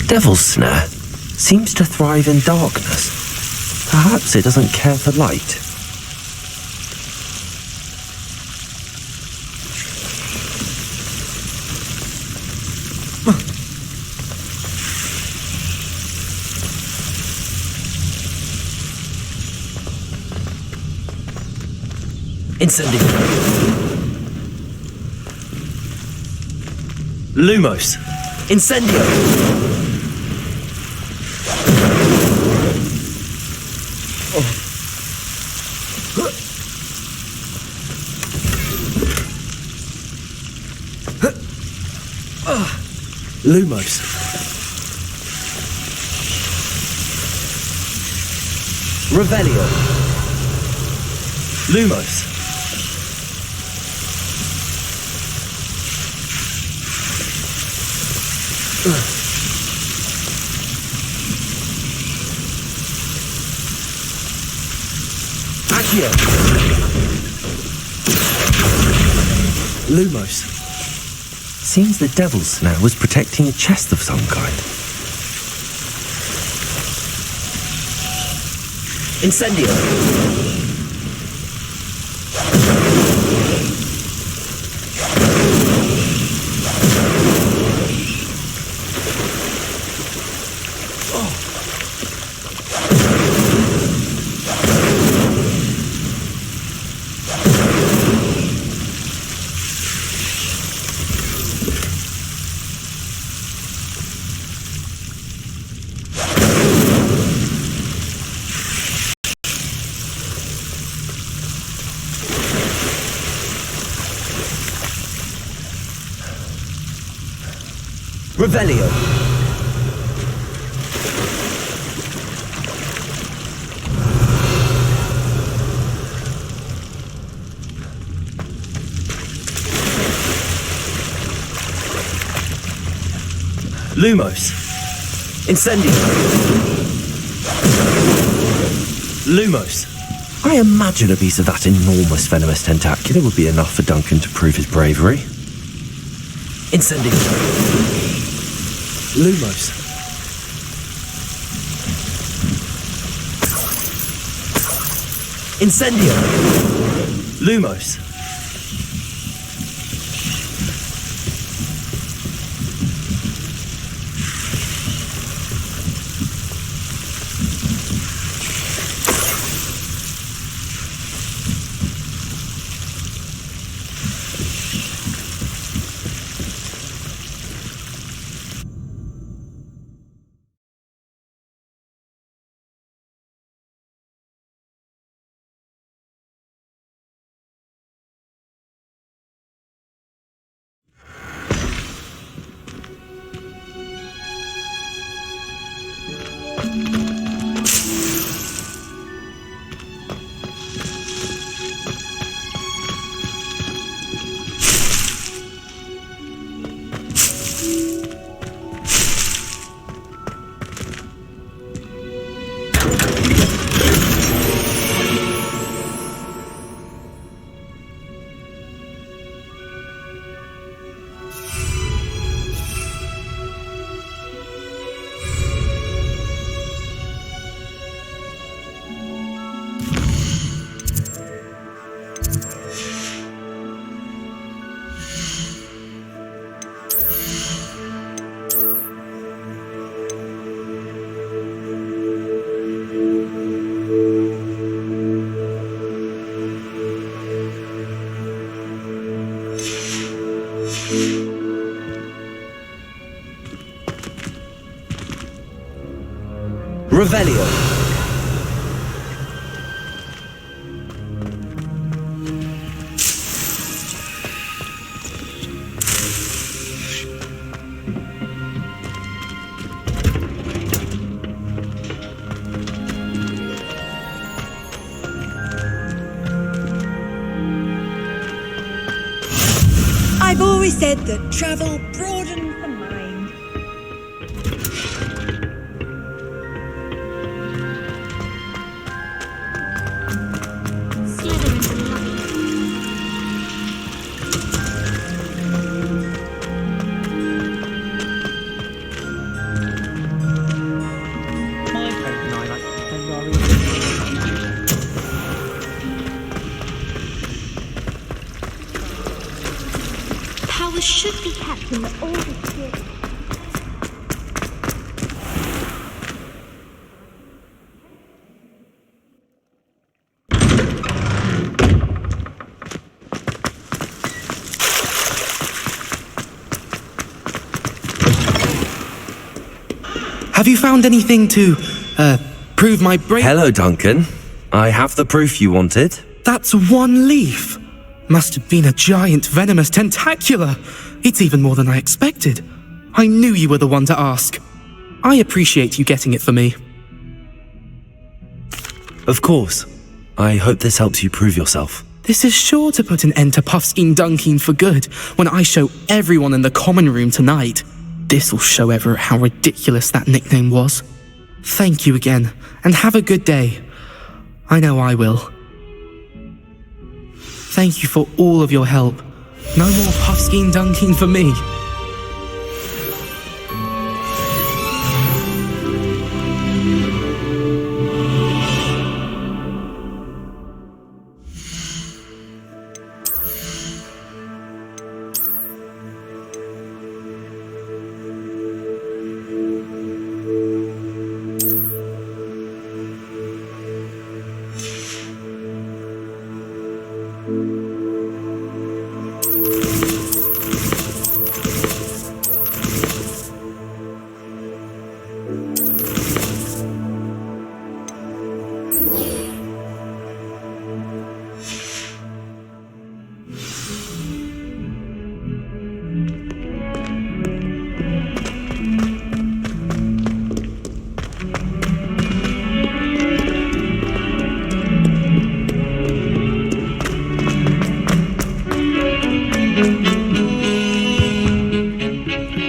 Devil's Snare seems to thrive in darkness. Perhaps it doesn't care for light. Incendio. Lumos. Incendio. Lumos. Revelio. Lumos. Accio. Lumos. Seems the Devil's Snare was protecting a chest of some kind. Incendio. Revelio. Lumos. Incendio. Lumos. I imagine a piece of that enormous venomous tentacula would be enough for Duncan to prove his bravery. Incendio. Lumos. Incendio. Lumos. Revelio. I've always said that travel broadens the mind. Powers should be kept in the oldest year. Have you found anything to, prove my brain? Hello, Duncan. I have the proof you wanted. That's one leaf. Must have been a giant venomous tentacula. It's even more than I expected. I knew you were the one to ask. I appreciate you getting it for me. Of course. I hope this helps you prove yourself. This is sure to put an end to Puffskein Dunkeen for good when I show everyone in the common room tonight. This'll show Everett how ridiculous that nickname was. Thank you again, and have a good day. I know I will. Thank you for all of your help. No more Puffskein Dunkeen for me.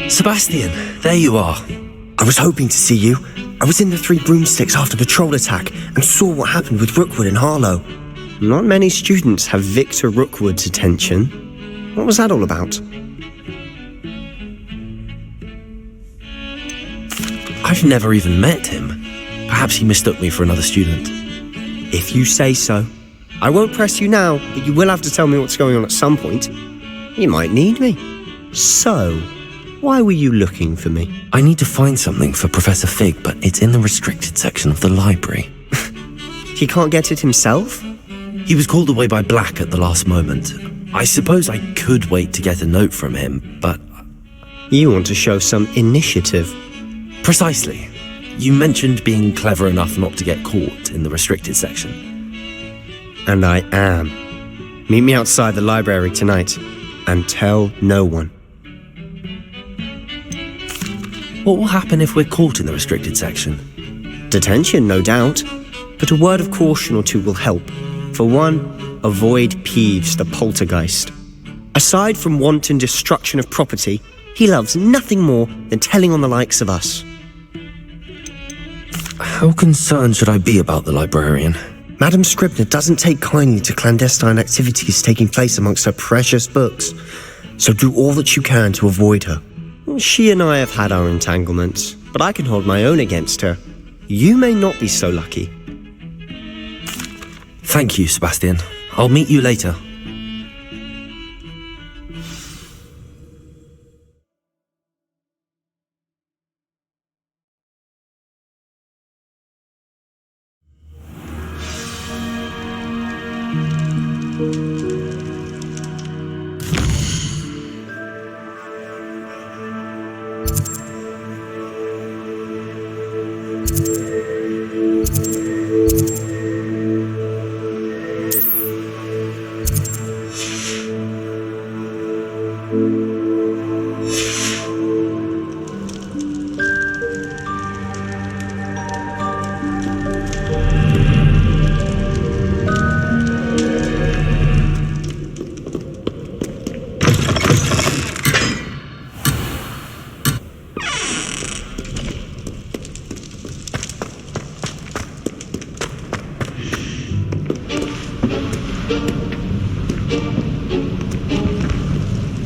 Sebastian, there you are. I was hoping to see you. I was in the Three Broomsticks after patrol attack and saw what happened with Rookwood and Harlow. Not many students have Victor Rookwood's attention. What was that all about? I've never even met him. Perhaps he mistook me for another student. If you say so. I won't press you now, but you will have to tell me what's going on at some point. You might need me. So, why were you looking for me? I need to find something for Professor Fig, but it's in the restricted section of the library. He can't get it himself? He was called away by Black at the last moment. I suppose I could wait to get a note from him, but... You want to show some initiative. Precisely. You mentioned being clever enough not to get caught in the restricted section. And I am. Meet me outside the library tonight, and tell no one. What will happen if we're caught in the restricted section? Detention, no doubt. But a word of caution or two will help. For one, avoid Peeves, the poltergeist. Aside from wanton destruction of property, he loves nothing more than telling on the likes of us. How concerned should I be about the librarian? Madam Scribner doesn't take kindly to clandestine activities taking place amongst her precious books, so do all that you can to avoid her. She and I have had our entanglements, but I can hold my own against her. You may not be so lucky. Thank you, Sebastian. I'll meet you later.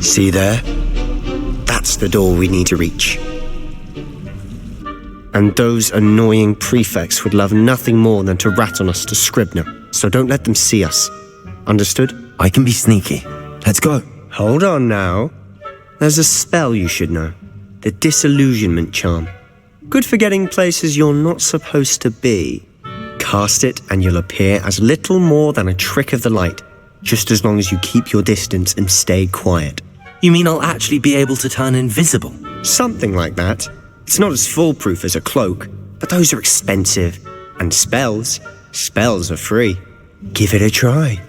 See there? That's the door we need to reach. And those annoying prefects would love nothing more than to rat on us to Scribner, so don't let them see us. Understood? I can be sneaky. Let's go. Hold on now. There's a spell you should know. The Disillusionment Charm. Good for getting places you're not supposed to be. Cast it and you'll appear as little more than a trick of the light, just as long as you keep your distance and stay quiet. You mean I'll actually be able to turn invisible? Something like that. It's not as foolproof as a cloak, but those are expensive. And spells are free. Give it a try.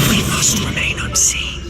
We must remain unseen.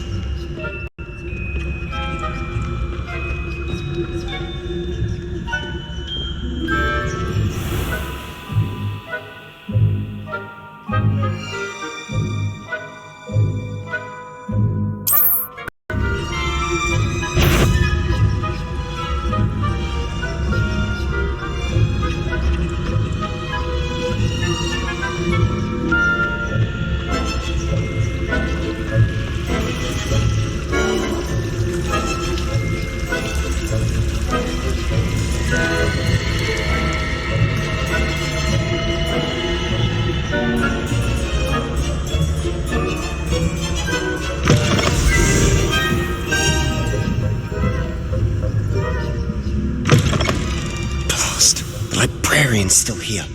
Librarian's still here.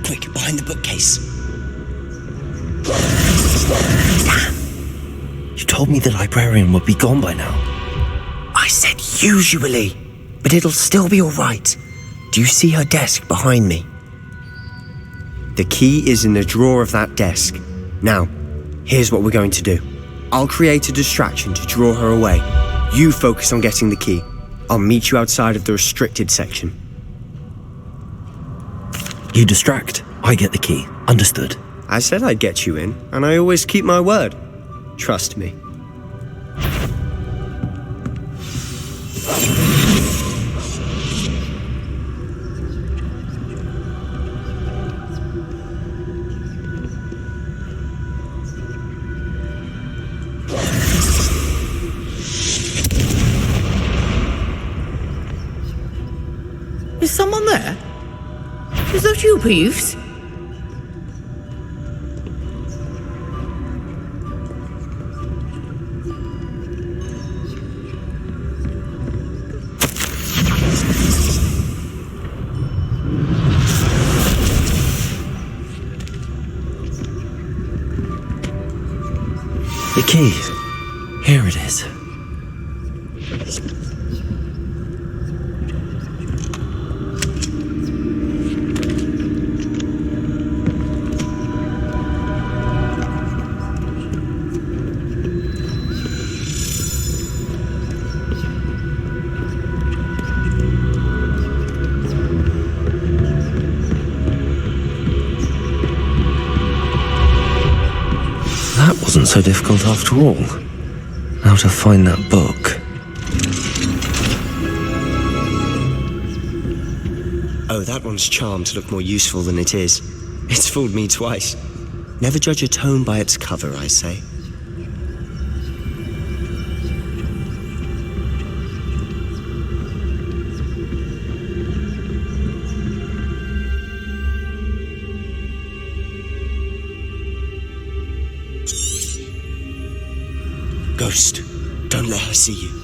Quick, behind the bookcase. Damn! You told me the librarian would be gone by now. I said usually, but it'll still be alright. Do you see her desk behind me? The key is in the drawer of that desk. Now, here's what we're going to do. I'll create a distraction to draw her away. You focus on getting the key. I'll meet you outside of the restricted section. You distract, I get the key. Understood. I said I'd get you in, and I always keep my word. Trust me. Is someone there? Is that you, Peeves? The key. Here it is. That wasn't so difficult after all. Now to find that book. Oh, that one's charmed to look more useful than it is. It's fooled me twice. Never judge a tome by its cover, I say. Ghost, don't let her see you.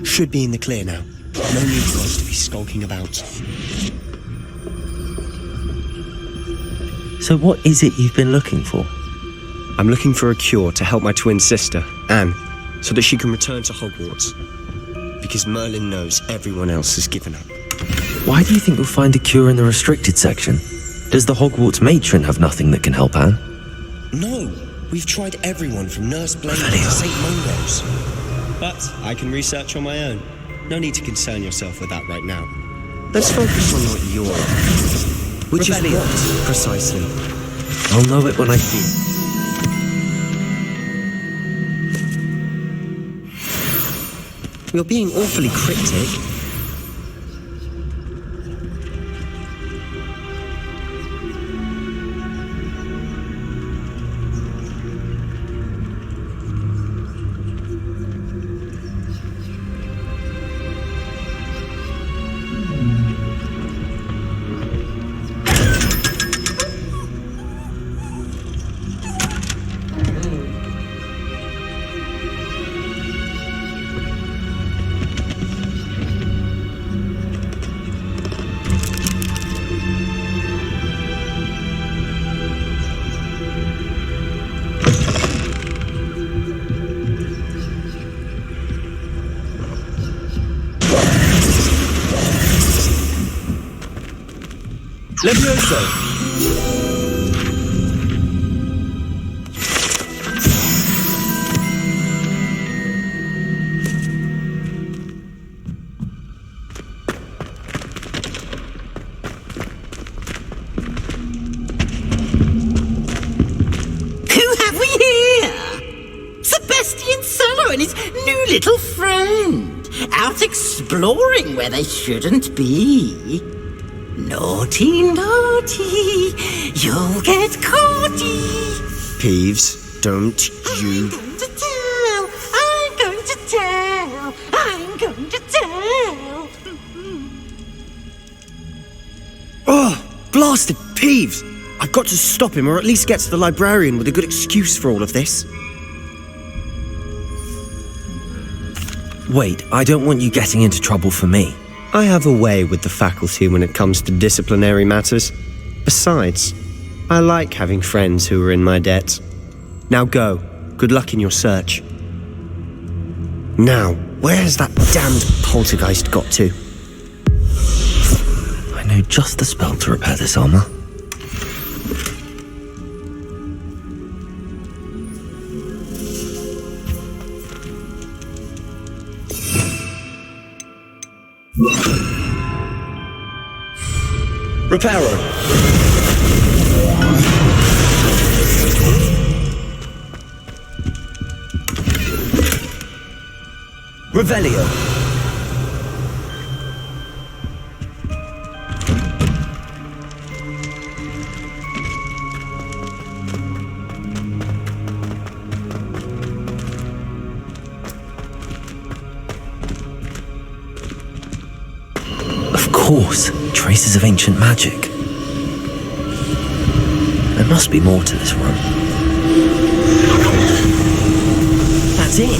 Should be in the clear now. No need for us to be skulking about. So what is it you've been looking for? I'm looking for a cure to help my twin sister, Anne, so that she can return to Hogwarts. Because Merlin knows everyone else has given up. Why do you think you'll find a cure in the restricted section? Does the Hogwarts matron have nothing that can help Anne? No, we've tried everyone from Nurse Blake to St. Mungo's. But I can research on my own. No need to concern yourself with that right now. Let's focus on what you're after. Which is what, precisely? I'll know it when I see it. You're being awfully cryptic. Levioso! And his new little friend, out exploring where they shouldn't be. Naughty, naughty, you'll get caughty. Peeves, don't you... I'm going to tell, I'm going to tell. Oh, blasted Peeves! I've got to stop him, or at least get to the librarian with a good excuse for all of this. Wait, I don't want you getting into trouble for me. I have a way with the faculty when it comes to disciplinary matters. Besides, I like having friends who are in my debt. Now go. Good luck in your search. Now, where has that damned poltergeist got to? I know just the spell to repair this armor. Reparo. Revelio. Of course, traces of ancient magic. There must be more to this room. That's it.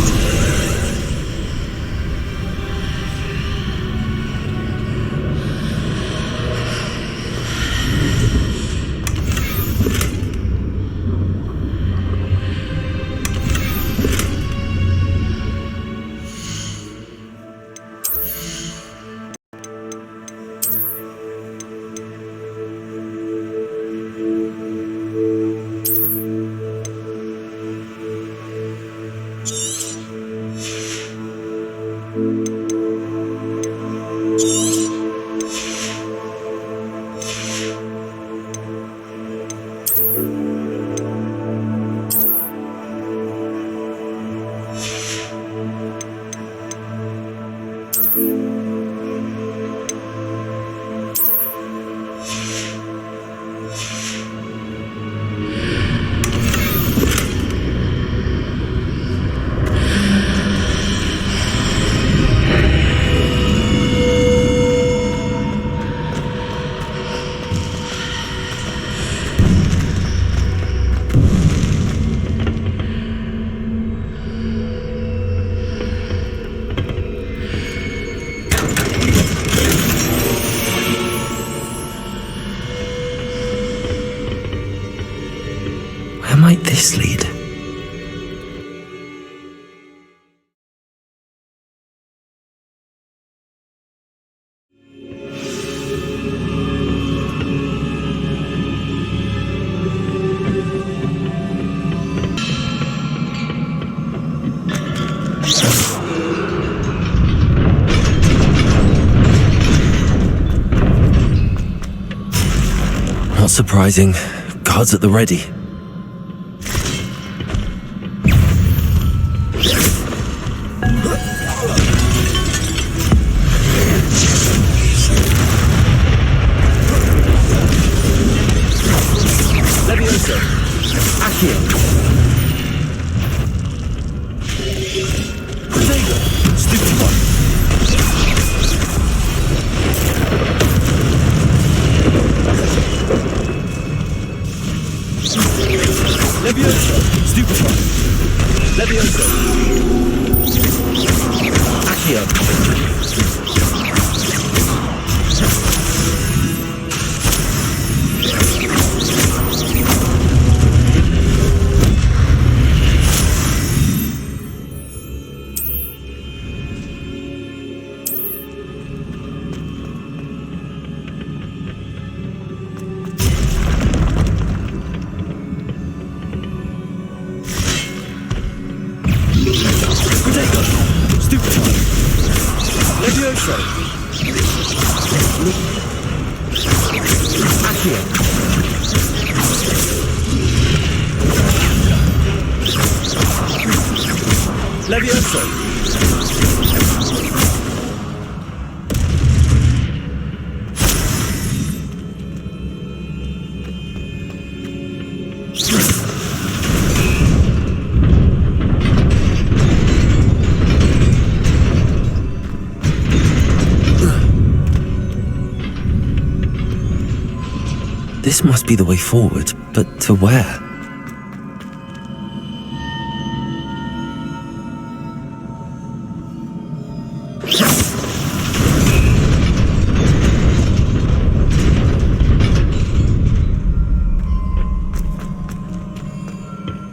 this lead? Not surprising. Guards at the ready. Levioso. Accio. Protego. Stupid one. Levioso. Stupid one. Levioso. Accio. Levioso. Accio. Levioso. This must be the way forward, but to where?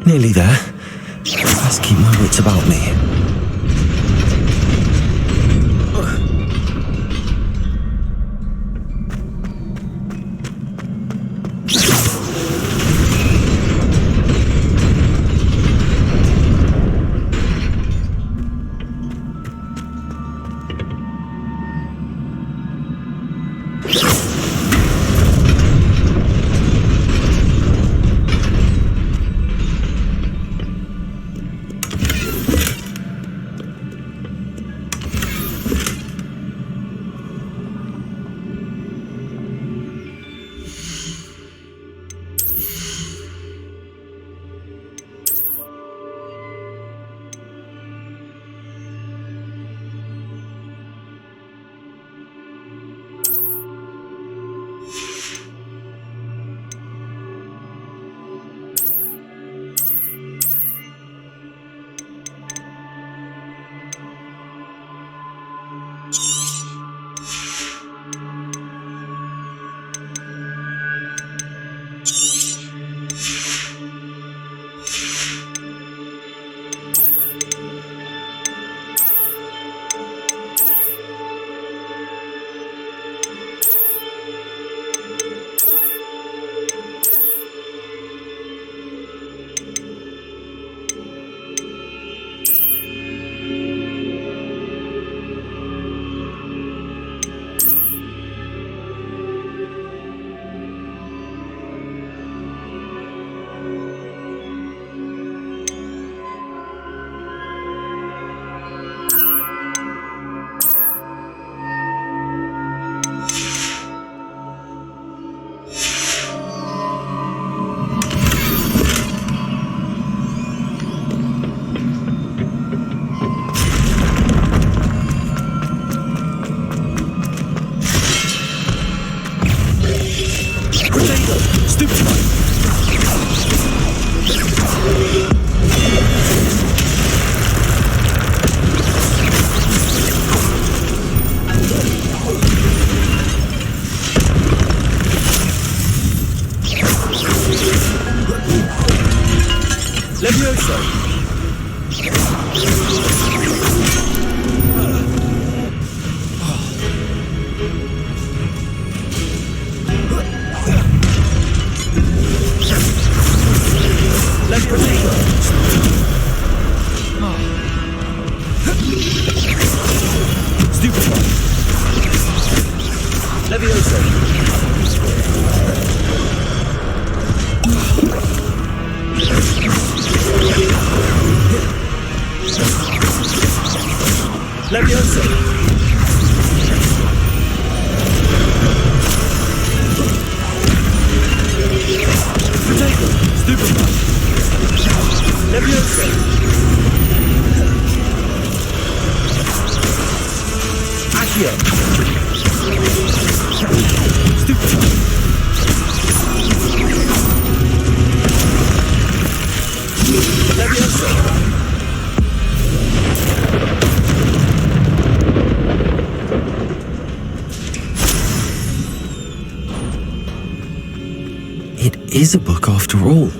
Nearly there. Best keep my wits about me. It is a book after all.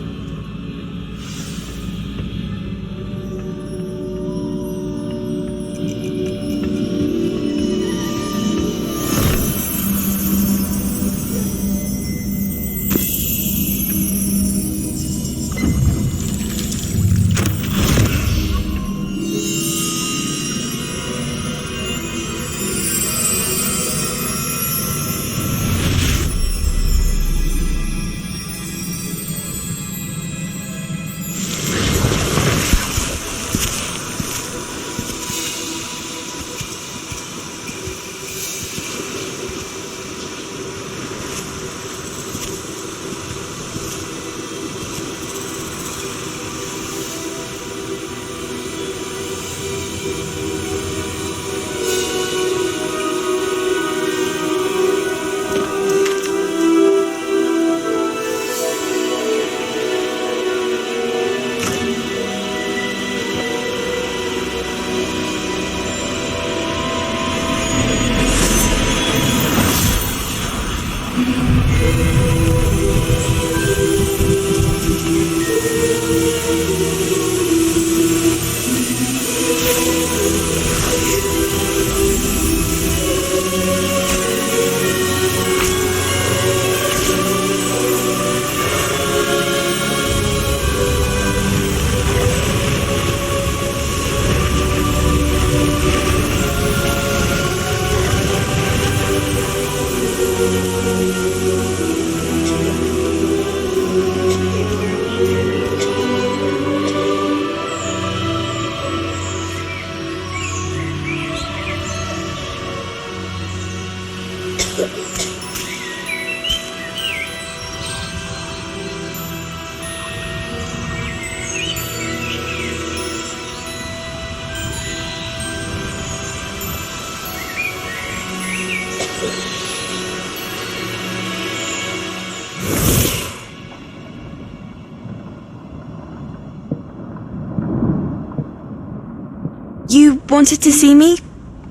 You wanted to see me?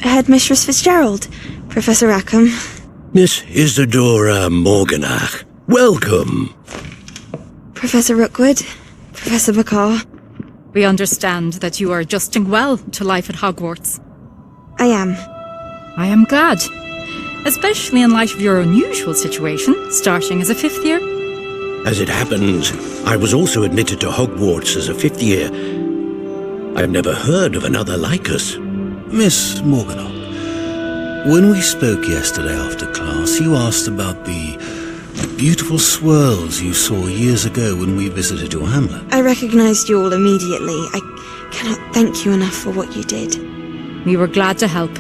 Headmistress Fitzgerald, Professor Rackham. Miss Isadora Morganach, welcome. Professor Rookwood, Professor McCaw. We understand that you are adjusting well to life at Hogwarts. I am. I am glad. Especially in light of your unusual situation, starting as a 5th year. As it happens, I was also admitted to Hogwarts as a 5th year. I've never heard of another like us. Miss Morganach, when we spoke yesterday after class, you asked about the beautiful swirls you saw years ago when we visited your hamlet. I recognized you all immediately. I cannot thank you enough for what you did. We were glad to help.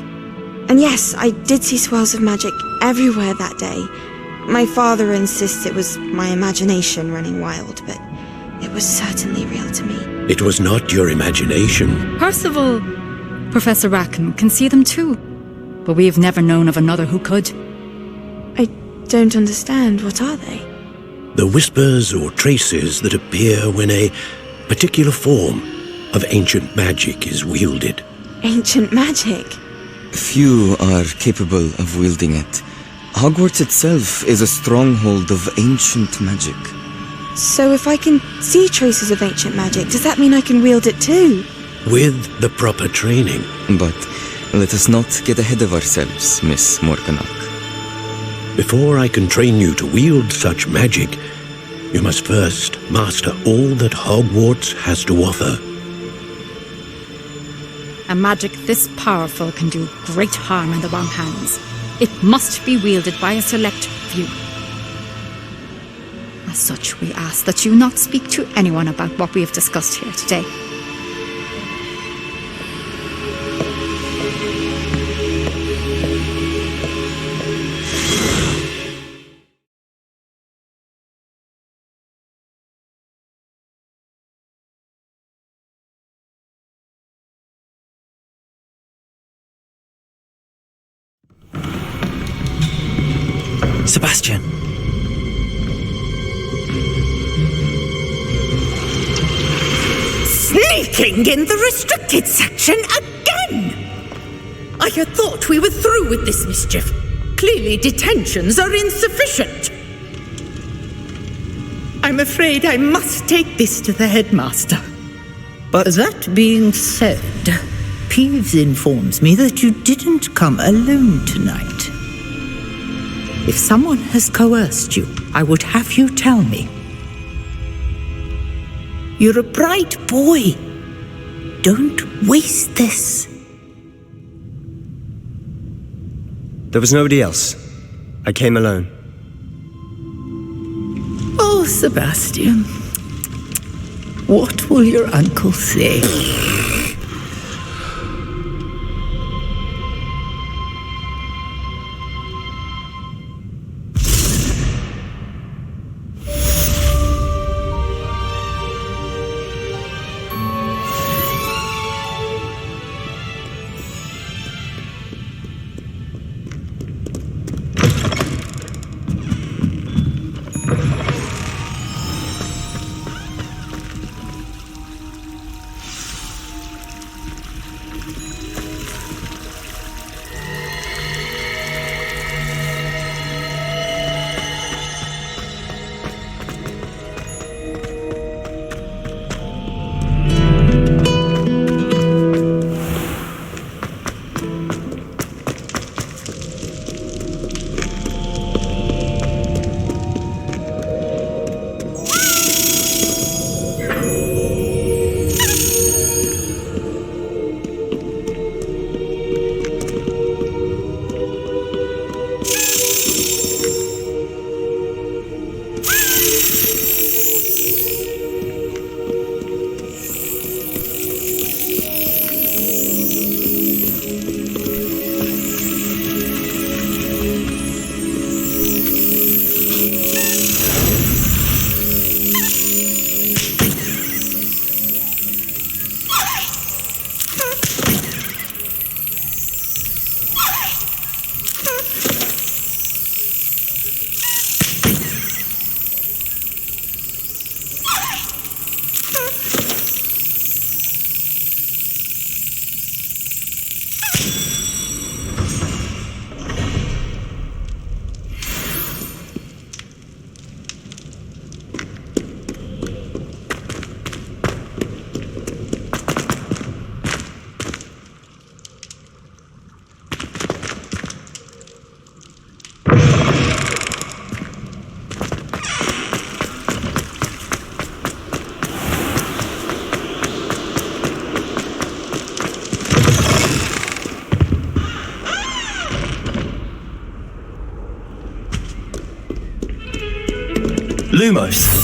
And yes, I did see swirls of magic everywhere that day. My father insists it was my imagination running wild, but it was certainly real to me. It was not your imagination. Percival, Professor Rackham can see them too, but we have never known of another who could. I don't understand. What are they? The whispers or traces that appear when a particular form of ancient magic is wielded. Ancient magic? Few are capable of wielding it. Hogwarts itself is a stronghold of ancient magic. So if I can see traces of ancient magic, does that mean I can wield it too? With the proper training. But let us not get ahead of ourselves, Miss Morganach. Before I can train you to wield such magic, you must first master all that Hogwarts has to offer. A magic this powerful can do great harm in the wrong hands. It must be wielded by a select few. As such, we ask that you not speak to anyone about what we have discussed here today. Sebastian! Sneaking in the restricted section again! I had thought we were through with this mischief. Clearly detentions are insufficient. I'm afraid I must take this to the headmaster. But that being said, Peeves informs me that you didn't come alone tonight. If someone has coerced you, I would have you tell me. You're a bright boy. Don't waste this. There was nobody else. I came alone. Oh, Sebastian. What will your uncle say? Lumos!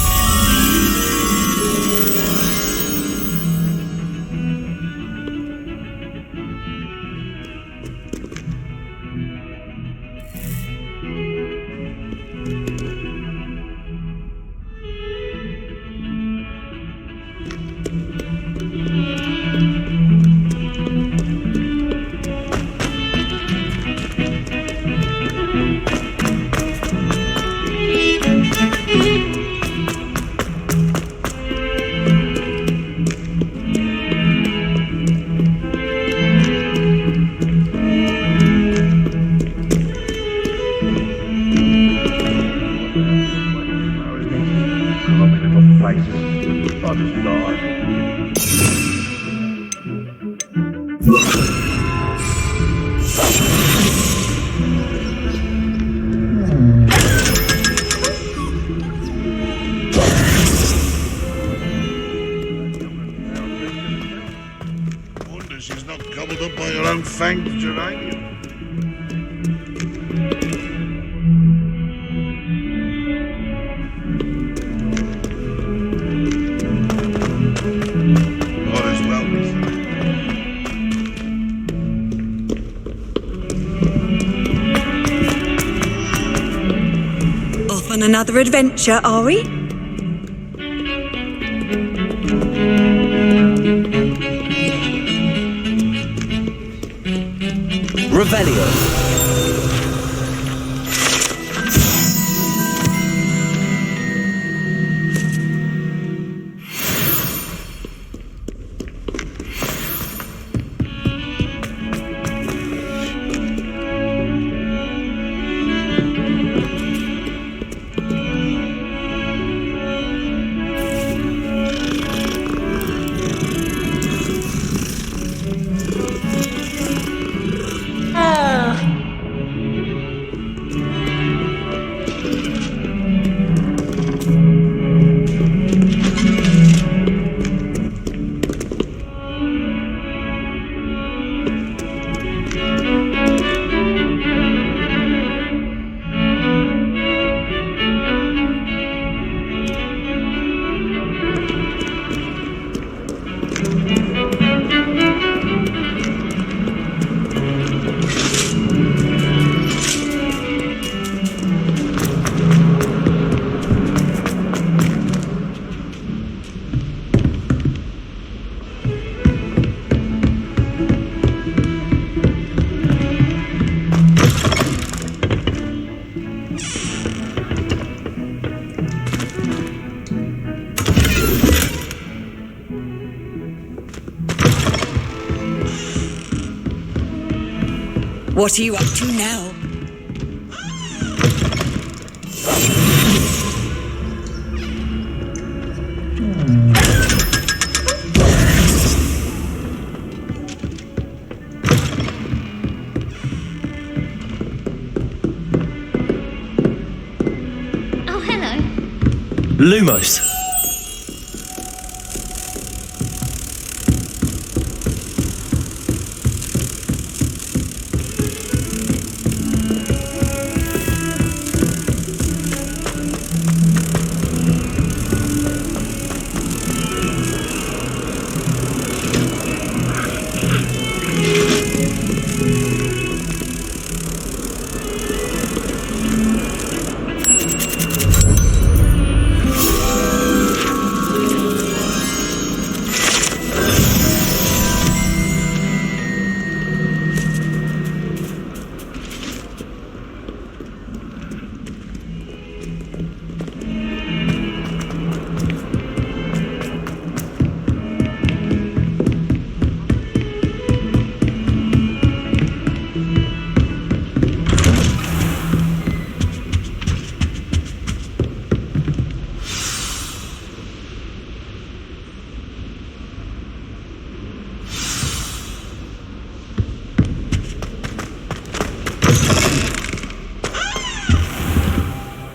on another adventure, are we? Revelio. What are you up to now? Oh, hello. Lumos.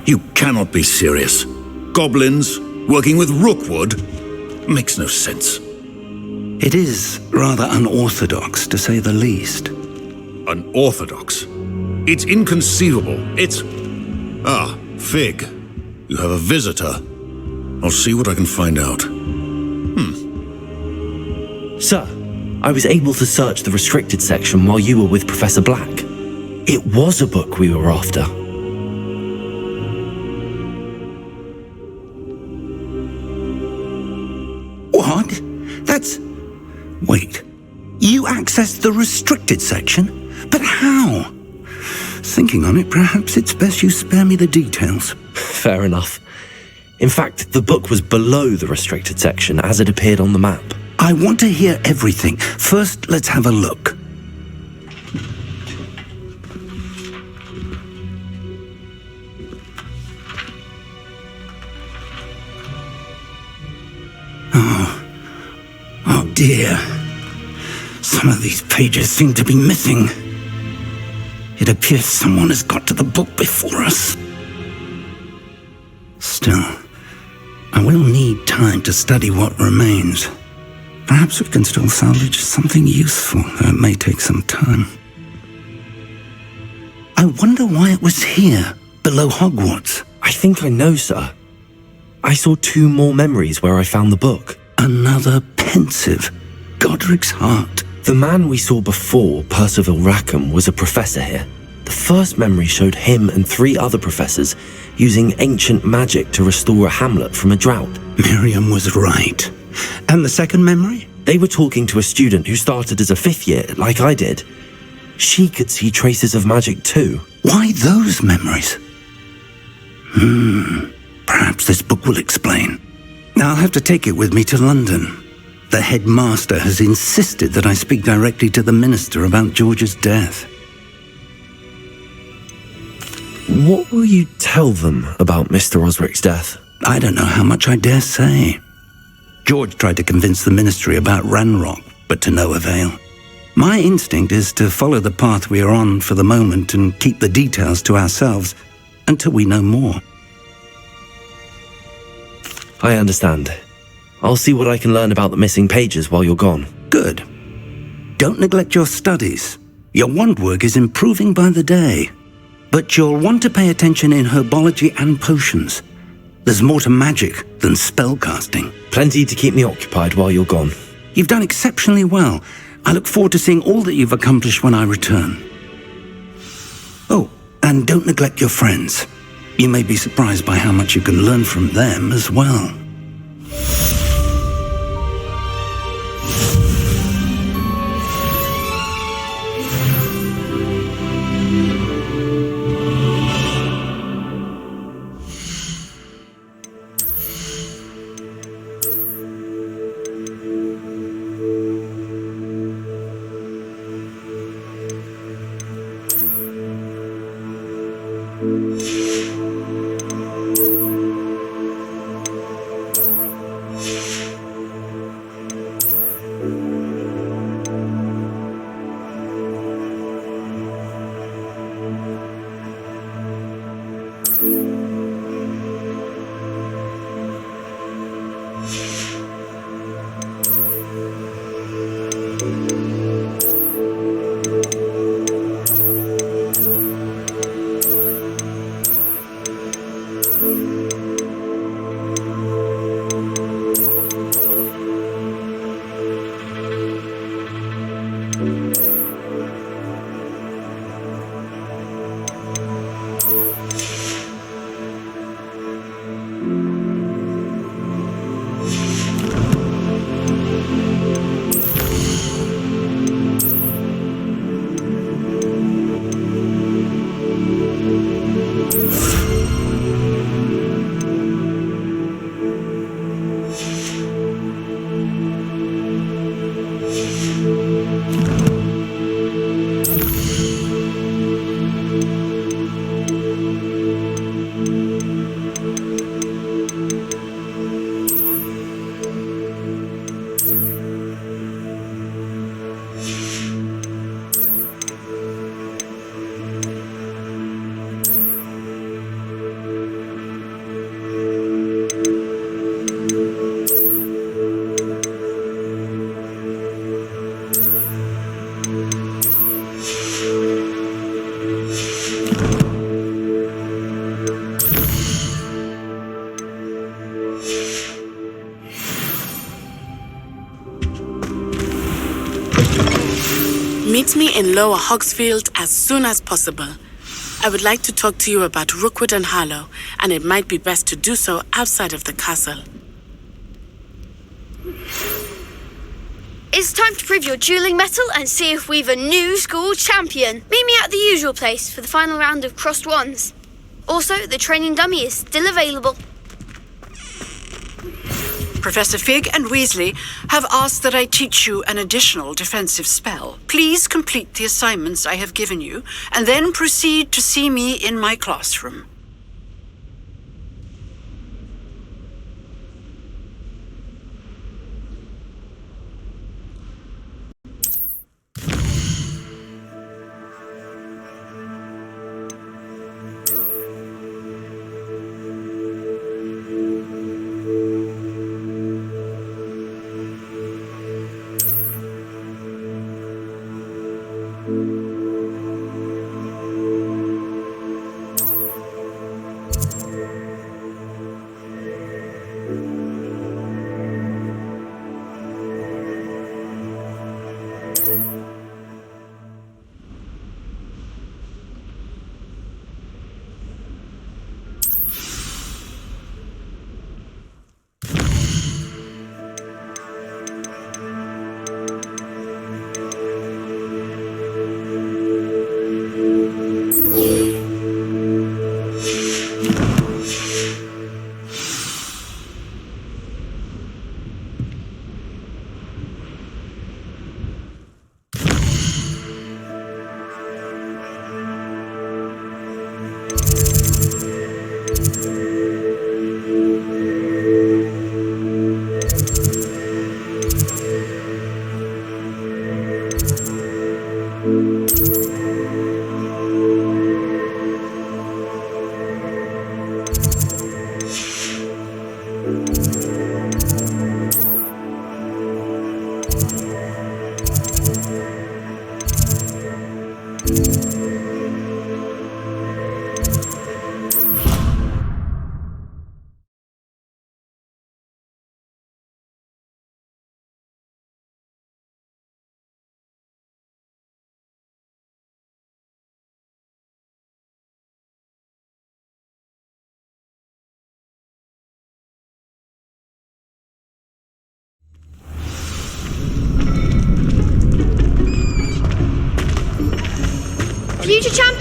You cannot be serious. Goblins working with Rookwood? Makes no sense. It is rather unorthodox, to say the least. Unorthodox? It's inconceivable. It's... Ah, Fig. You have a visitor. I'll see what I can find out. Sir, I was able to search the restricted section while you were with Professor Black. It was a book we were after. What? That's... Wait. You accessed the restricted section? But how? Thinking on it, perhaps it's best you spare me the details. Fair enough. In fact, the book was below the restricted section as it appeared on the map. I want to hear everything. First, let's have a look. Oh dear. Some of these pages seem to be missing. It appears someone has got to the book before us. Still, I will need time to study what remains. Perhaps we can still salvage something useful, though it may take some time. I wonder why it was here, below Hogwarts. I think I know, sir. I saw 2 more memories where I found the book. Another pensive, Godric's heart. The man we saw before, Percival Rackham, was a professor here. The first memory showed him and 3 other professors using ancient magic to restore a hamlet from a drought. Miriam was right. And the second memory? They were talking to a student who started as a 5th year, like I did. She could see traces of magic too. Why those memories? Perhaps this book will explain. I'll have to take it with me to London. The headmaster has insisted that I speak directly to the minister about George's death. What will you tell them about Mr. Osric's death? I don't know how much I dare say. George tried to convince the ministry about Ranrock, but to no avail. My instinct is to follow the path we are on for the moment and keep the details to ourselves until we know more. I understand. I'll see what I can learn about the missing pages while you're gone. Good. Don't neglect your studies. Your wand work is improving by the day. But you'll want to pay attention in herbology and potions. There's more to magic than spellcasting. Plenty to keep me occupied while you're gone. You've done exceptionally well. I look forward to seeing all that you've accomplished when I return. Oh, and don't neglect your friends. You may be surprised by how much you can learn from them as well. Meet me in Lower Hogsfield as soon as possible. I would like to talk to you about Rookwood and Harlow, and it might be best to do so outside of the castle. It's time to prove your dueling mettle and see if we've a new school champion. Meet me at the usual place for the final round of crossed wands. Also, the training dummy is still available. Professor Fig and Weasley have asked that I teach you an additional defensive spell. Please complete the assignments I have given you, and then proceed to see me in my classroom.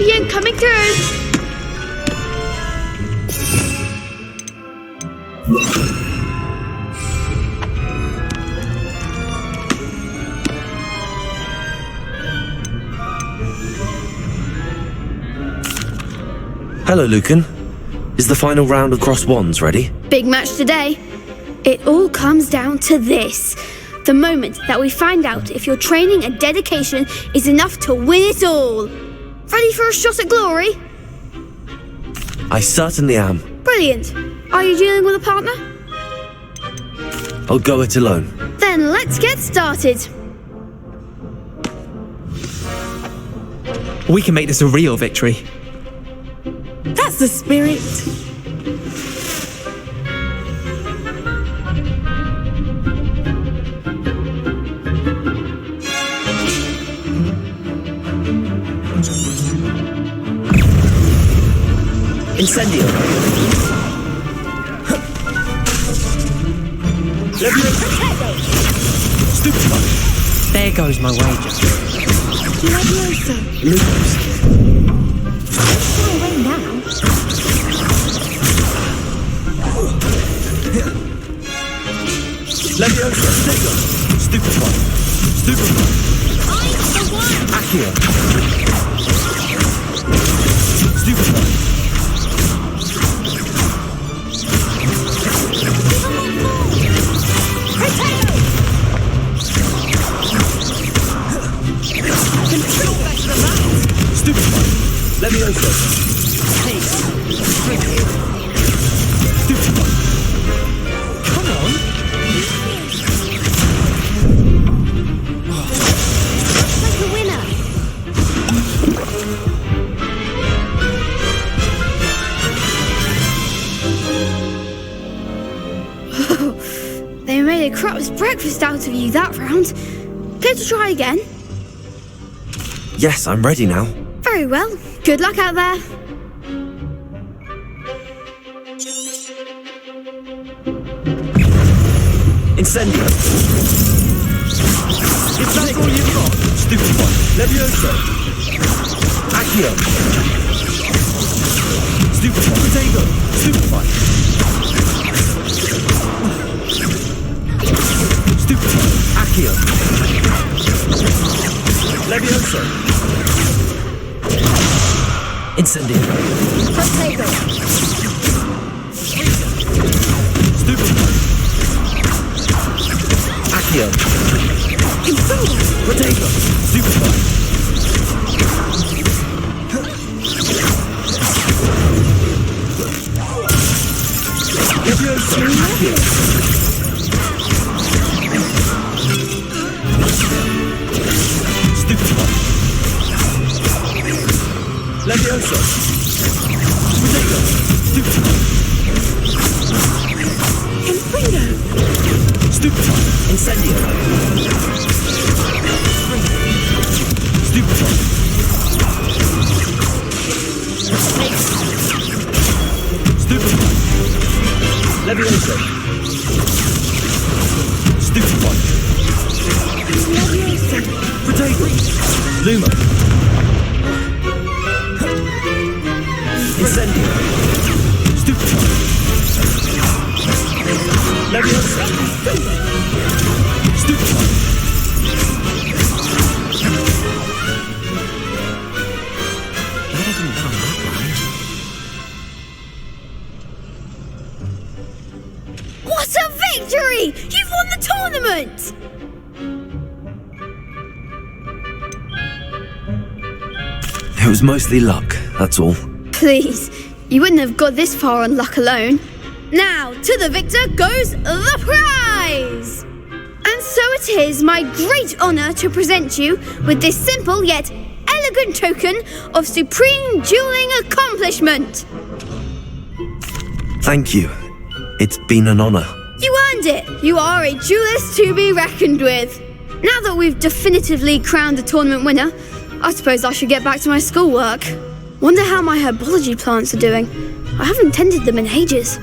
champion coming through. Hello, Lucan. Is the final round of Crossed Wands ready? Big match today. It all comes down to this. The moment that we find out if your training and dedication is enough to win it all. Ready for a shot at glory? I certainly am. Brilliant. Are you dealing with a partner? I'll go it alone. Then let's get started. We can make this a real victory. That's the spirit. Incendio. Stupefy. There goes my wager. Leviosa. Lupus. Far away now. Leviosa. Stupefy. Stupefy. Accio. Stupefy. Stupefy. Leviosa. Stupefy. Come on. Like a winner. They made a crap's breakfast out of you that round. Care to try again? Yes, I'm ready now. Very well. Good luck out there. Incendio. Is that all you've got? Stupefy. Leviosa. Accio. Stupefy. Protego. Stupefy. Stupefy. Accio. Leviosa. Incendio. Protego. Stupefy. Accio. Protego. Stupefy. Leviosa. Accio. Stupefy. Leviosa. Protego. Stupefy. Infringo. Stupefy. Incendio. Stupefy. Stupefy. Leviosa. Stupefy. Leviosa. Protego. Luma. Incendio. Stupefy. Leviosa. Stupefy. What a victory! You've won the tournament! It was mostly luck, that's all. Please, you wouldn't have got this far on luck alone. Now, to the victor goes the prize! And so it is my great honour to present you with this simple yet elegant token of supreme dueling accomplishment. Thank you. It's been an honour. You earned it! You are a duelist to be reckoned with. Now that we've definitively crowned the tournament winner, I suppose I should get back to my schoolwork. Wonder how my herbology plants are doing. I haven't tended them in ages.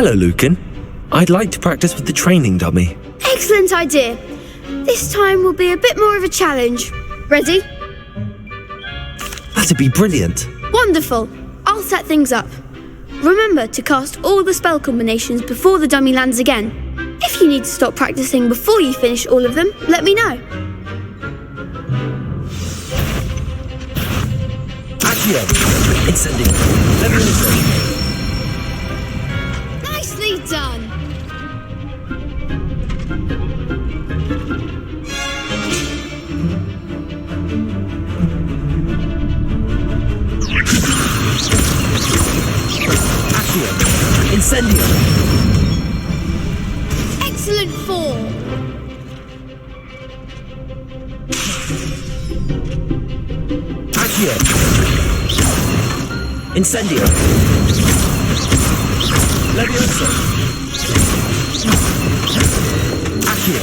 Hello, Lucan. I'd like to practice with the training dummy. Excellent idea. This time will be a bit more of a challenge. Ready? That'd be brilliant. Wonderful. I'll set things up. Remember to cast all the spell combinations before the dummy lands again. If you need to stop practicing before you finish all of them, let me know. Accio! Incendio! Levioso! Nicely done! Accio! Incendio! Excellent form! Accio! Incendio! Levioso! Accio!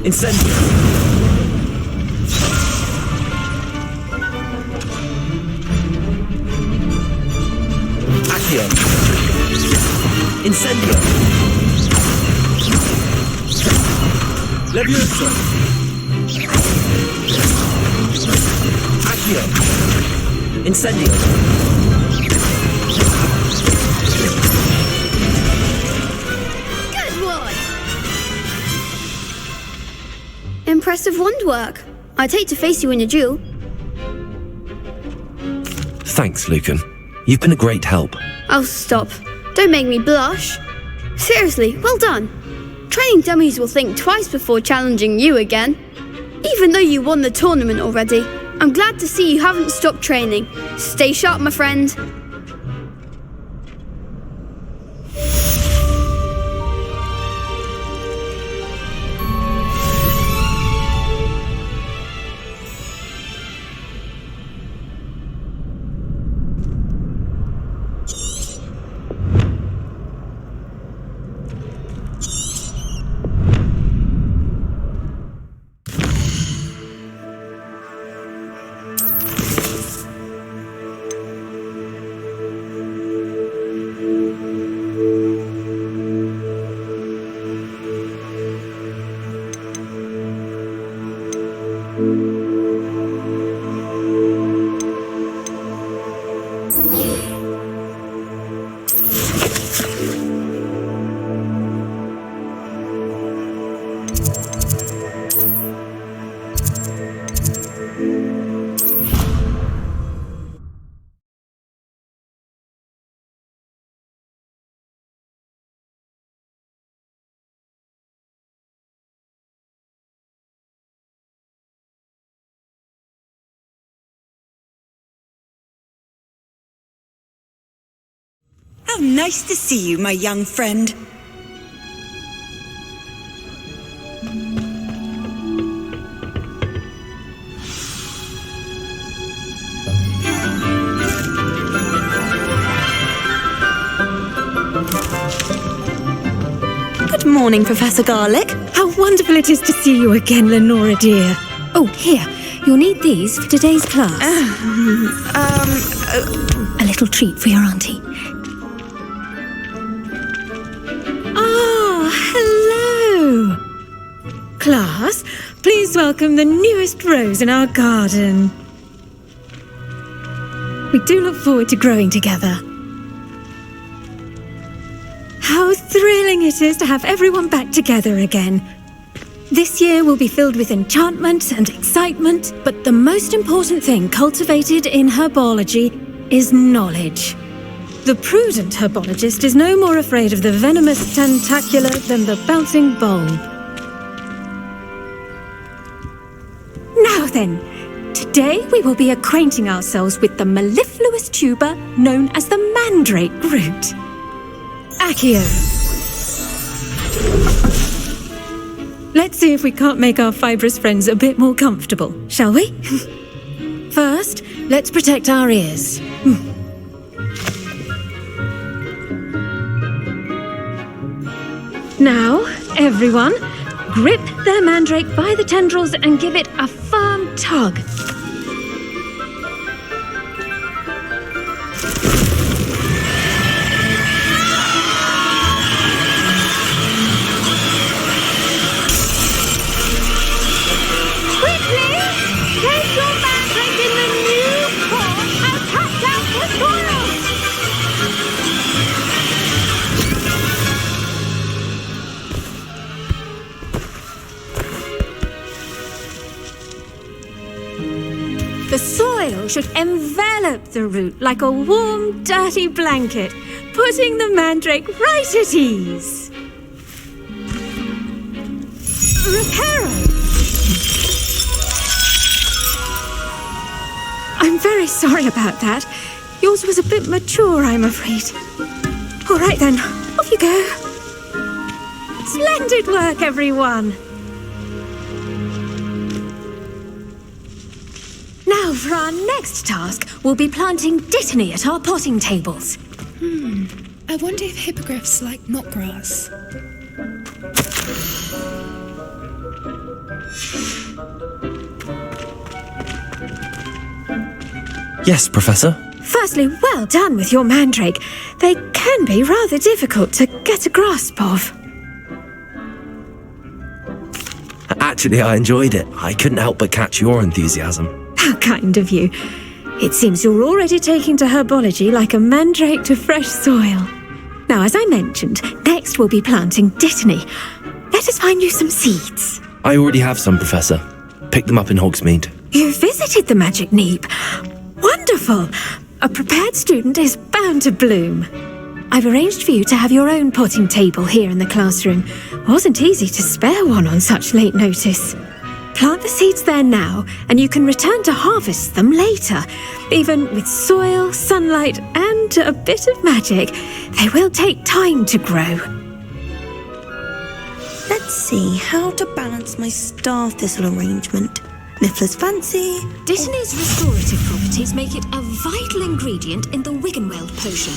Incendio! Accio! Incendio! Levioso! Accio! Incendio! Good one! Impressive wand work. I'd hate to face you in a duel. Thanks, Lucan. You've been a great help. Oh, stop. Don't make me blush. Seriously, well done. Training dummies will think twice before challenging you again. Even though you won the tournament already, I'm glad to see you haven't stopped training. Stay sharp, my friend. How nice to see you, my young friend. Good morning, Professor Garlick. How wonderful it is to see you again, Lenora dear. Oh, here. You'll need these for today's class. A little treat for your auntie. Ah, hello. Class, please welcome the newest rose in our garden. We do look forward to growing together. How thrilling it is to have everyone back together again. This year will be filled with enchantment and excitement, but the most important thing cultivated in herbology is knowledge. The prudent herbologist is no more afraid of the venomous tentacula than the bouncing bulb. Now then, today we will be acquainting ourselves with the mellifluous tuber known as the mandrake root. Accio. Let's see if we can't make our fibrous friends a bit more comfortable, shall we? First, let's protect our ears. Now, everyone, grip their mandrake by the tendrils and give it a firm tug. The soil should envelop the root like a warm, dirty blanket, putting the mandrake right at ease. Reparo! I'm very sorry about that. Yours was a bit mature, I'm afraid. All right then, off you go. Splendid work, everyone. Now for our next task, we'll be planting dittany at our potting tables. I wonder if hippogriffs like knotgrass. Yes, Professor. Firstly, well done with your mandrake. They can be rather difficult to get a grasp of. Actually, I enjoyed it. I couldn't help but catch your enthusiasm. How kind of you. It seems you're already taking to herbology like a mandrake to fresh soil. Now, as I mentioned, next we'll be planting dittany. Let us find you some seeds. I already have some, Professor. Picked them up in Hogsmeade. You visited the Magic Neep. Wonderful! A prepared student is bound to bloom. I've arranged for you to have your own potting table here in the classroom. Wasn't easy to spare one on such late notice. Plant the seeds there now, and you can return to harvest them later. Even with soil, sunlight, and a bit of magic, they will take time to grow. Let's see how to balance my star thistle arrangement. Niffler's fancy. Dittany's restorative properties make it a vital ingredient in the Wiggenweld potion,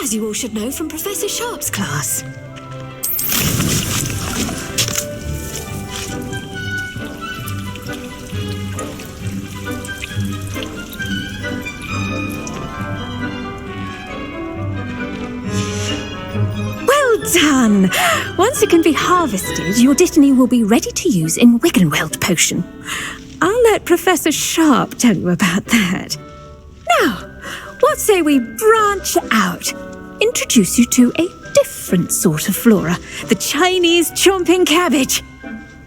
as you all should know from Professor Sharp's class. Well done! Once it can be harvested, your dittany will be ready to use in Wiggenweld potion. I'll let Professor Sharp tell you about that. Now, what say we branch out? Introduce you to a different sort of flora, the Chinese chomping cabbage.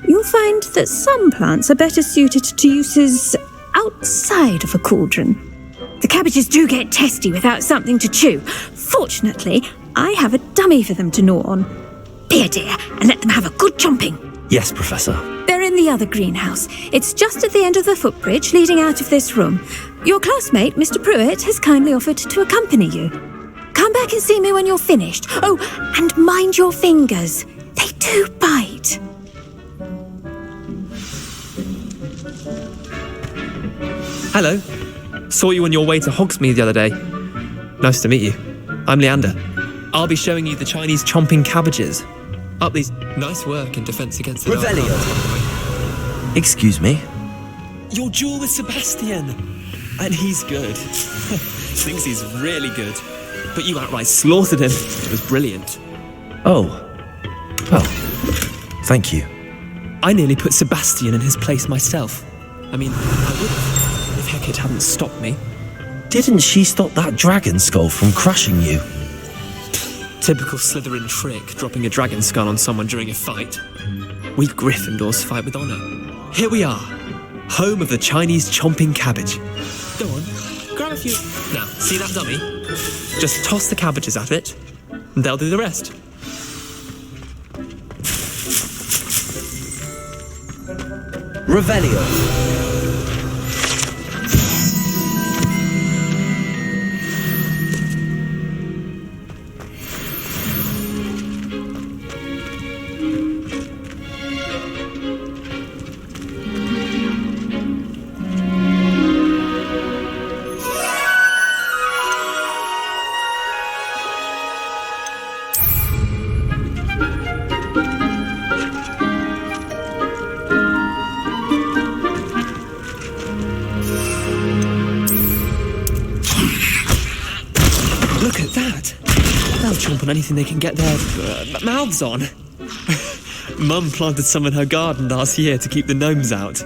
You'll find that some plants are better suited to uses outside of a cauldron. The cabbages do get testy without something to chew. Fortunately, I have a dummy for them to gnaw on. Be a dear and let them have a good chomping. Yes, Professor. They're in the other greenhouse. It's just at the end of the footbridge leading out of this room. Your classmate, Mr. Pruitt, has kindly offered to accompany you. Come back and see me when you're finished. Oh, and mind your fingers. They do bite. Hello. Saw you on your way to Hogsmeade the other day. Nice to meet you. I'm Leander. I'll be showing you the Chinese chomping cabbages. Up these... Nice work in defense against the Revelio. Excuse me? Your duel with Sebastian. And he's good. Thinks he's really good. But you outright slaughtered him. It was brilliant. Oh. Well, thank you. I nearly put Sebastian in his place myself. I mean, I would have, if Hecate hadn't stopped me. Didn't she stop that dragon skull from crushing you? Typical Slytherin trick, dropping a dragon skull on someone during a fight. We Gryffindors fight with honor. Here we are, home of the Chinese chomping cabbage. Go on, grab a few. Now, see that dummy? Just toss the cabbages at it, and they'll do the rest. Revelio. Look at that! They'll chomp on anything they can get their mouths on. Mum planted some in her garden last year to keep the gnomes out.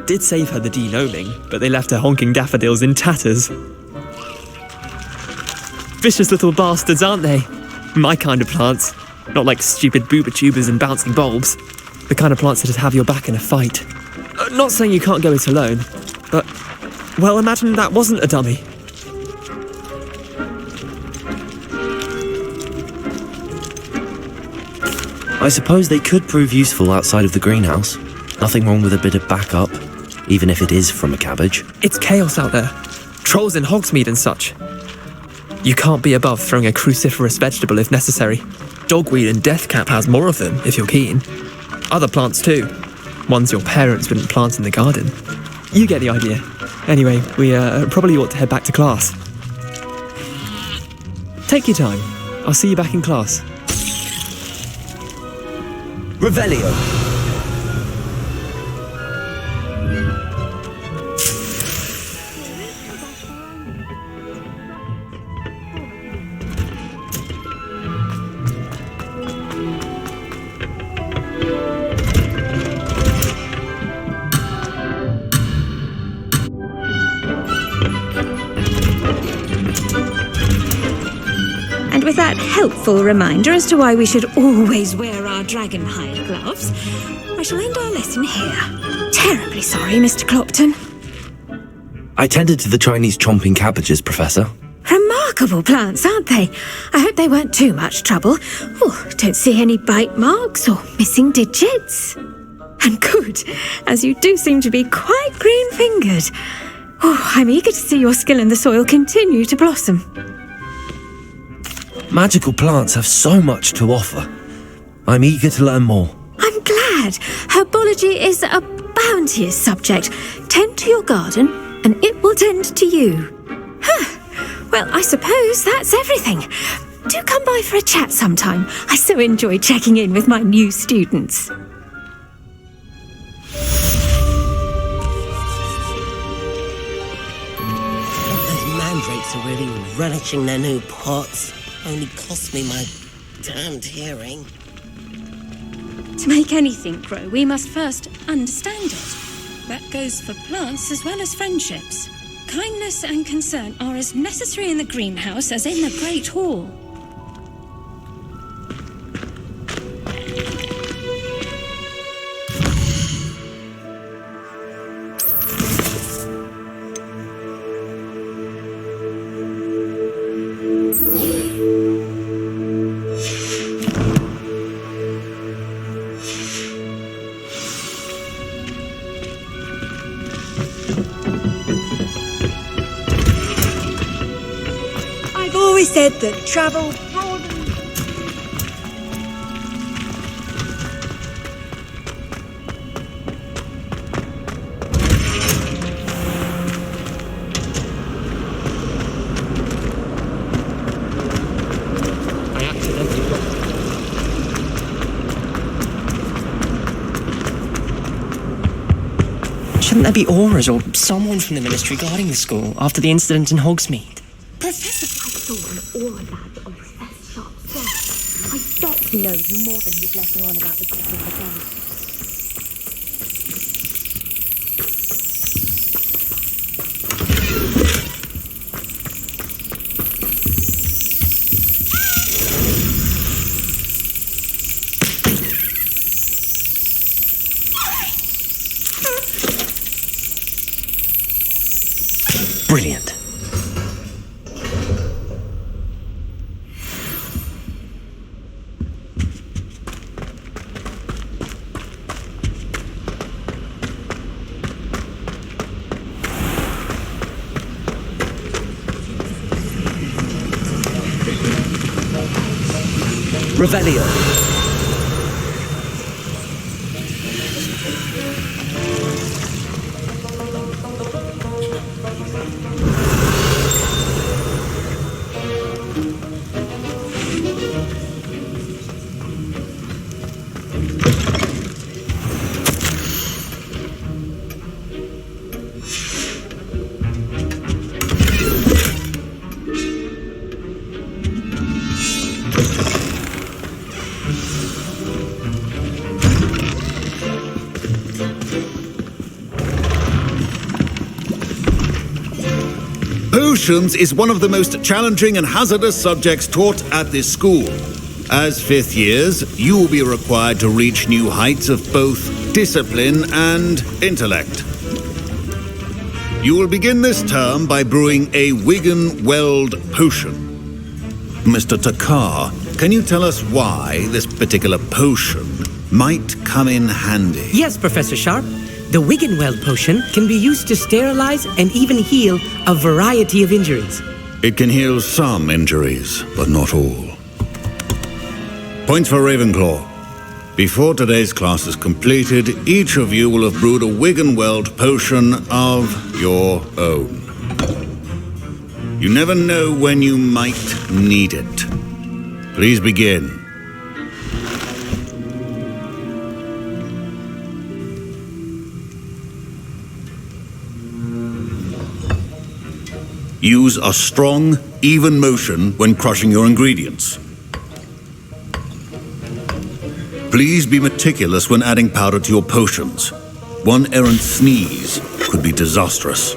Did save her the de-gnoming, but they left her honking daffodils in tatters. Vicious little bastards, aren't they? My kind of plants. Not like stupid booba tubers and bouncing bulbs. The kind of plants that'd have your back in a fight. Not saying you can't go it alone, but Well, imagine that wasn't a dummy. I suppose they could prove useful outside of the greenhouse. Nothing wrong with a bit of backup, even if it is from a cabbage. It's chaos out there. Trolls in Hogsmeade and such. You can't be above throwing a cruciferous vegetable if necessary. Dogweed and deathcap has more of them, if you're keen. Other plants too. Ones your parents wouldn't plant in the garden. You get the idea. Anyway, we probably ought to head back to class. Take your time. I'll see you back in class. Revelio. And with that helpful reminder as to why we should always wear our dragonhide gloves, I shall end our lesson here. Terribly sorry, Mr. Clopton. I tended to the Chinese chomping cabbages, Professor. Remarkable plants, aren't they? I hope they weren't too much trouble. Oh, don't see any bite marks or missing digits. And good, as you do seem to be quite green-fingered. Oh, I'm eager to see your skill in the soil continue to blossom. Magical plants have so much to offer. I'm eager to learn more. I'm glad. Herbology is a bounteous subject. Tend to your garden, and it will tend to you. Well, I suppose that's everything. Do come by for a chat sometime. I so enjoy checking in with my new students. Those mandrakes are really relishing their new pots. Only cost me my damned hearing. To make anything grow, we must first understand it. That goes for plants as well as friendships. Kindness and concern are as necessary in the greenhouse as in the Great Hall. Always said that travel broadens. I accidentally dropped it. Shouldn't there be auras or someone from the ministry guarding the school after the incident in Hogsmeade? Professor saw an aura badge on his best sharp sword. I bet he knows more than he's letting on about the gods of the day. Brilliant. Revelio. Potions is one of the most challenging and hazardous subjects taught at this school. As fifth years, you will be required to reach new heights of both discipline and intellect. You will begin this term by brewing a Wigan Weld potion. Mr. Takar, can you tell us why this particular potion might come in handy? Yes, Professor Sharp. The Wiggenweld potion can be used to sterilize and even heal a variety of injuries. It can heal some injuries, but not all. Points for Ravenclaw. Before today's class is completed, each of you will have brewed a Wiggenweld potion of your own. You never know when you might need it. Please begin. Use a strong, even motion when crushing your ingredients. Please be meticulous when adding powder to your potions. One errant sneeze could be disastrous.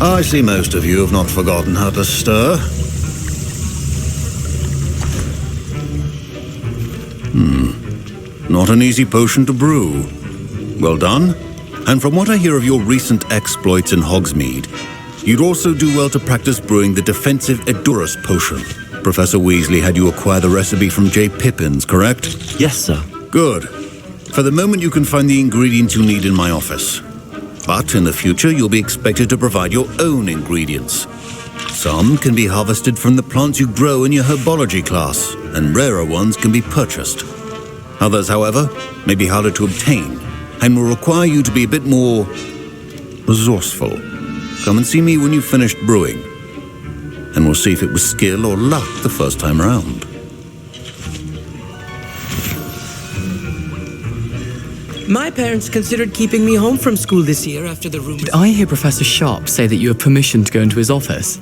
I see most of you have not forgotten how to stir. Not an easy potion to brew. Well done. And from what I hear of your recent exploits in Hogsmeade, you'd also do well to practice brewing the defensive Edurus potion. Professor Weasley had you acquire the recipe from J. Pippins, correct? Yes, sir. Good. For the moment, you can find the ingredients you need in my office. But in the future, you'll be expected to provide your own ingredients. Some can be harvested from the plants you grow in your herbology class, and rarer ones can be purchased. Others, however, may be harder to obtain, and will require you to be a bit more resourceful. Come and see me when you've finished brewing, and we'll see if it was skill or luck the first time around. My parents considered keeping me home from school this year after the rumors. Did I hear Professor Sharp say that you have permission to go into his office?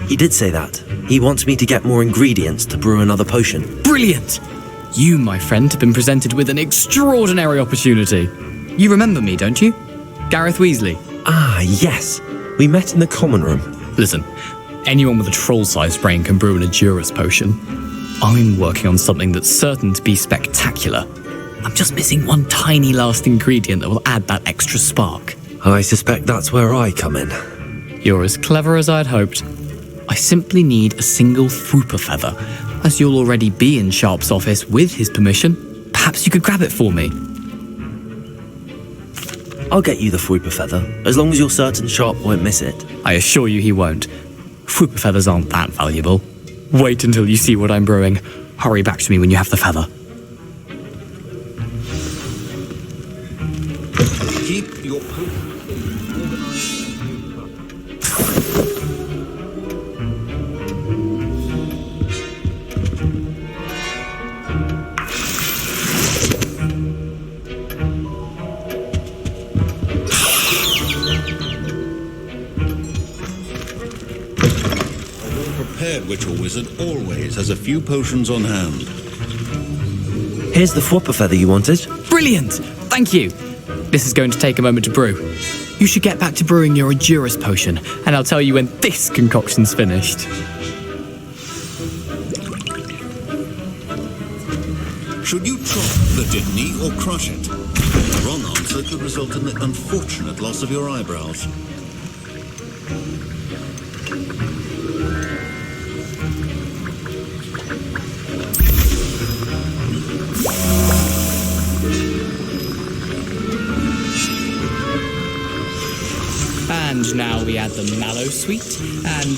He did say that. He wants me to get more ingredients to brew another potion. Brilliant! You, my friend, have been presented with an extraordinary opportunity. You remember me, don't you? Gareth Weasley. Ah, yes. We met in the common room. Listen, anyone with a troll-sized brain can brew an Edurus potion. I'm working on something that's certain to be spectacular. I'm just missing one tiny last ingredient that will add that extra spark. I suspect that's where I come in. You're as clever as I'd hoped. I simply need a single Fwooper feather. As you'll already be in Sharp's office with his permission, perhaps you could grab it for me. I'll get you the Fwooper feather, as long as you're certain Sharp won't miss it. I assure you he won't. Fwooper feathers aren't that valuable. Wait until you see what I'm brewing. Hurry back to me when you have the feather. Keep your Witch or wizard always has a few potions on hand. Here's the Fwooper feather you wanted. Brilliant! Thank you. This is going to take a moment to brew. You should get back to brewing your Edurus potion, and I'll tell you when this concoction's finished. Should you chop the Dittany or crush it? The wrong answer could result in the unfortunate loss of your eyebrows. And now we add the mallow sweet, and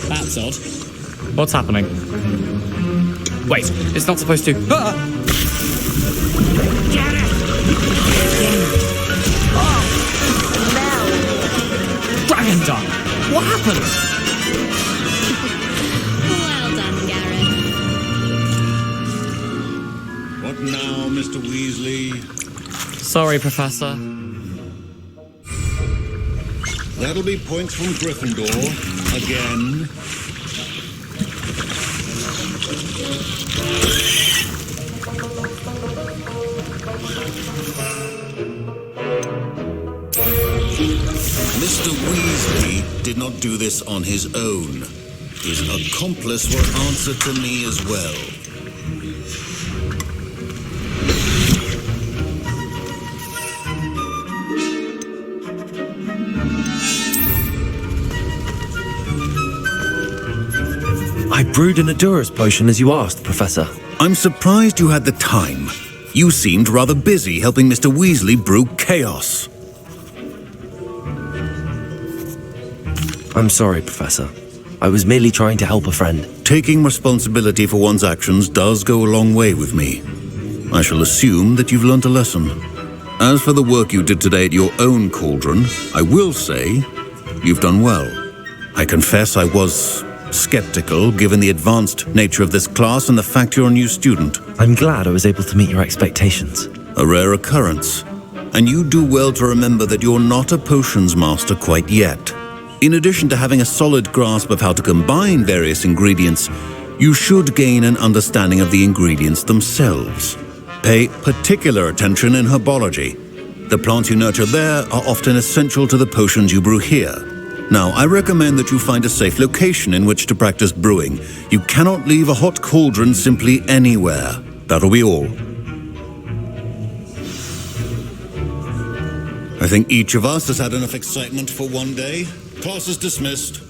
that's odd. What's happening? Wait, it's not supposed to. Ah! Get it! Oh, smell! Dragon Dung! What happened? Well done, Gareth. What now, Mr. Weasley? Sorry, Professor. That'll be points from Gryffindor. Again. Mr. Weasley did not do this on his own. His accomplice will answer to me as well. I brewed an Adura's potion as you asked, Professor. I'm surprised you had the time. You seemed rather busy helping Mr. Weasley brew chaos. I'm sorry, Professor. I was merely trying to help a friend. Taking responsibility for one's actions does go a long way with me. I shall assume that you've learnt a lesson. As for the work you did today at your own cauldron, I will say you've done well. I confess I was skeptical given the advanced nature of this class and the fact you're a new student. I'm glad I was able to meet your expectations. A rare occurrence. And you do well to remember that you're not a potions master quite yet. In addition to having a solid grasp of how to combine various ingredients, you should gain an understanding of the ingredients themselves. Pay particular attention in herbology. The plants you nurture there are often essential to the potions you brew here. Now, I recommend that you find a safe location in which to practice brewing. You cannot leave a hot cauldron simply anywhere. That'll be all. I think each of us has had enough excitement for one day. Class is dismissed.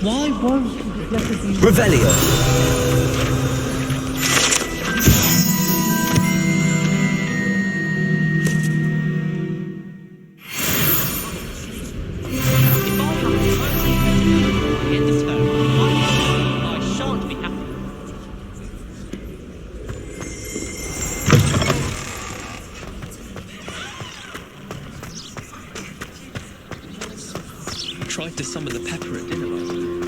Why won't Revelio. Tried to summon the pepper at dinner last night.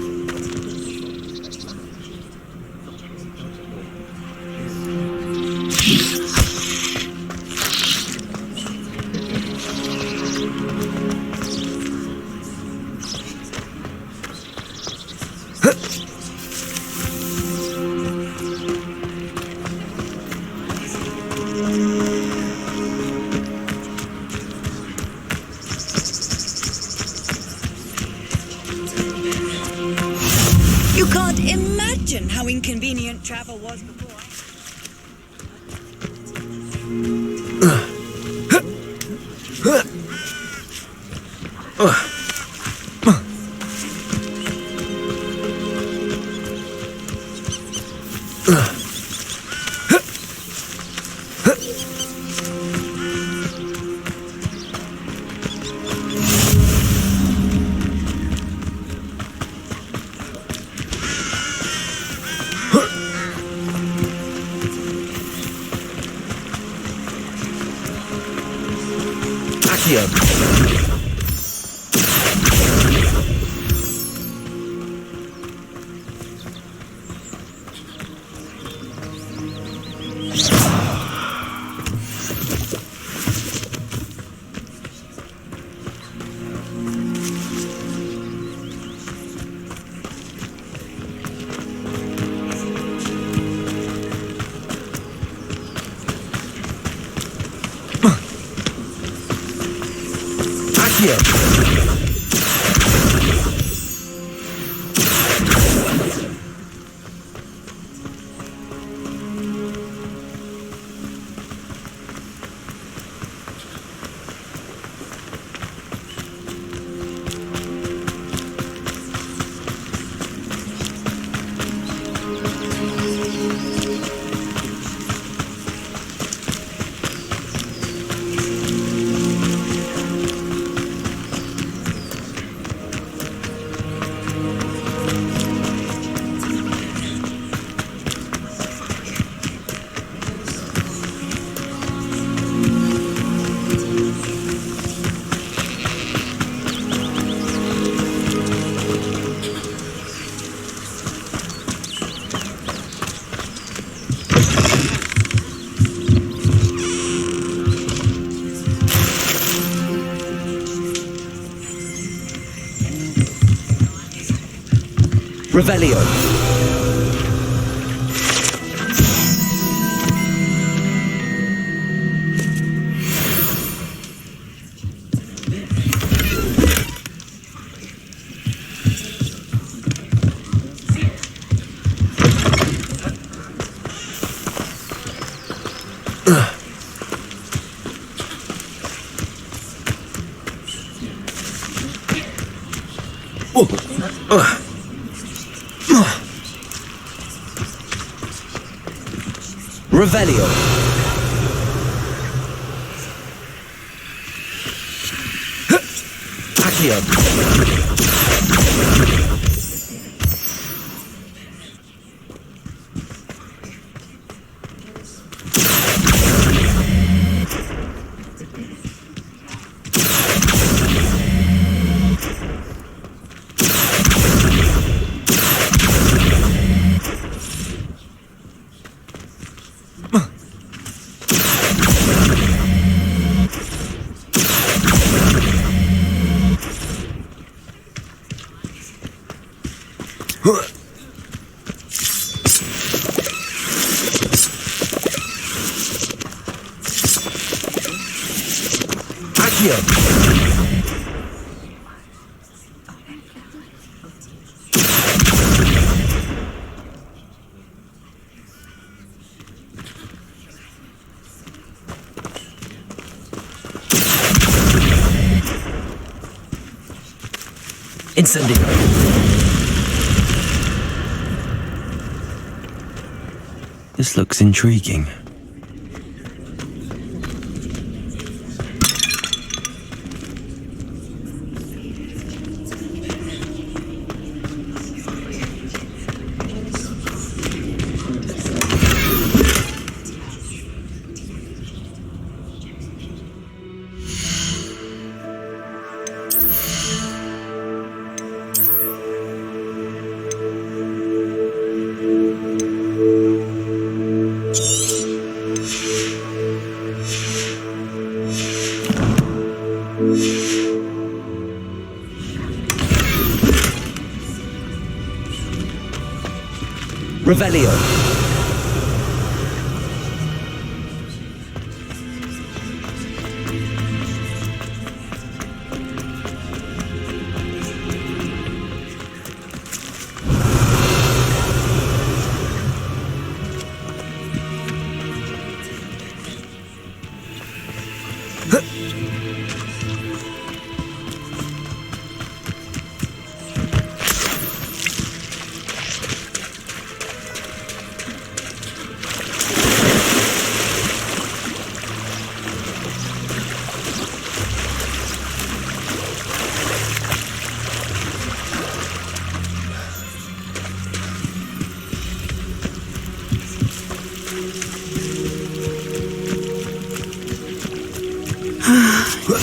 You can't imagine how inconvenient travel was before. Accio! Revelio. Revelio. Accio. Incendio. This looks intriguing. Revelio.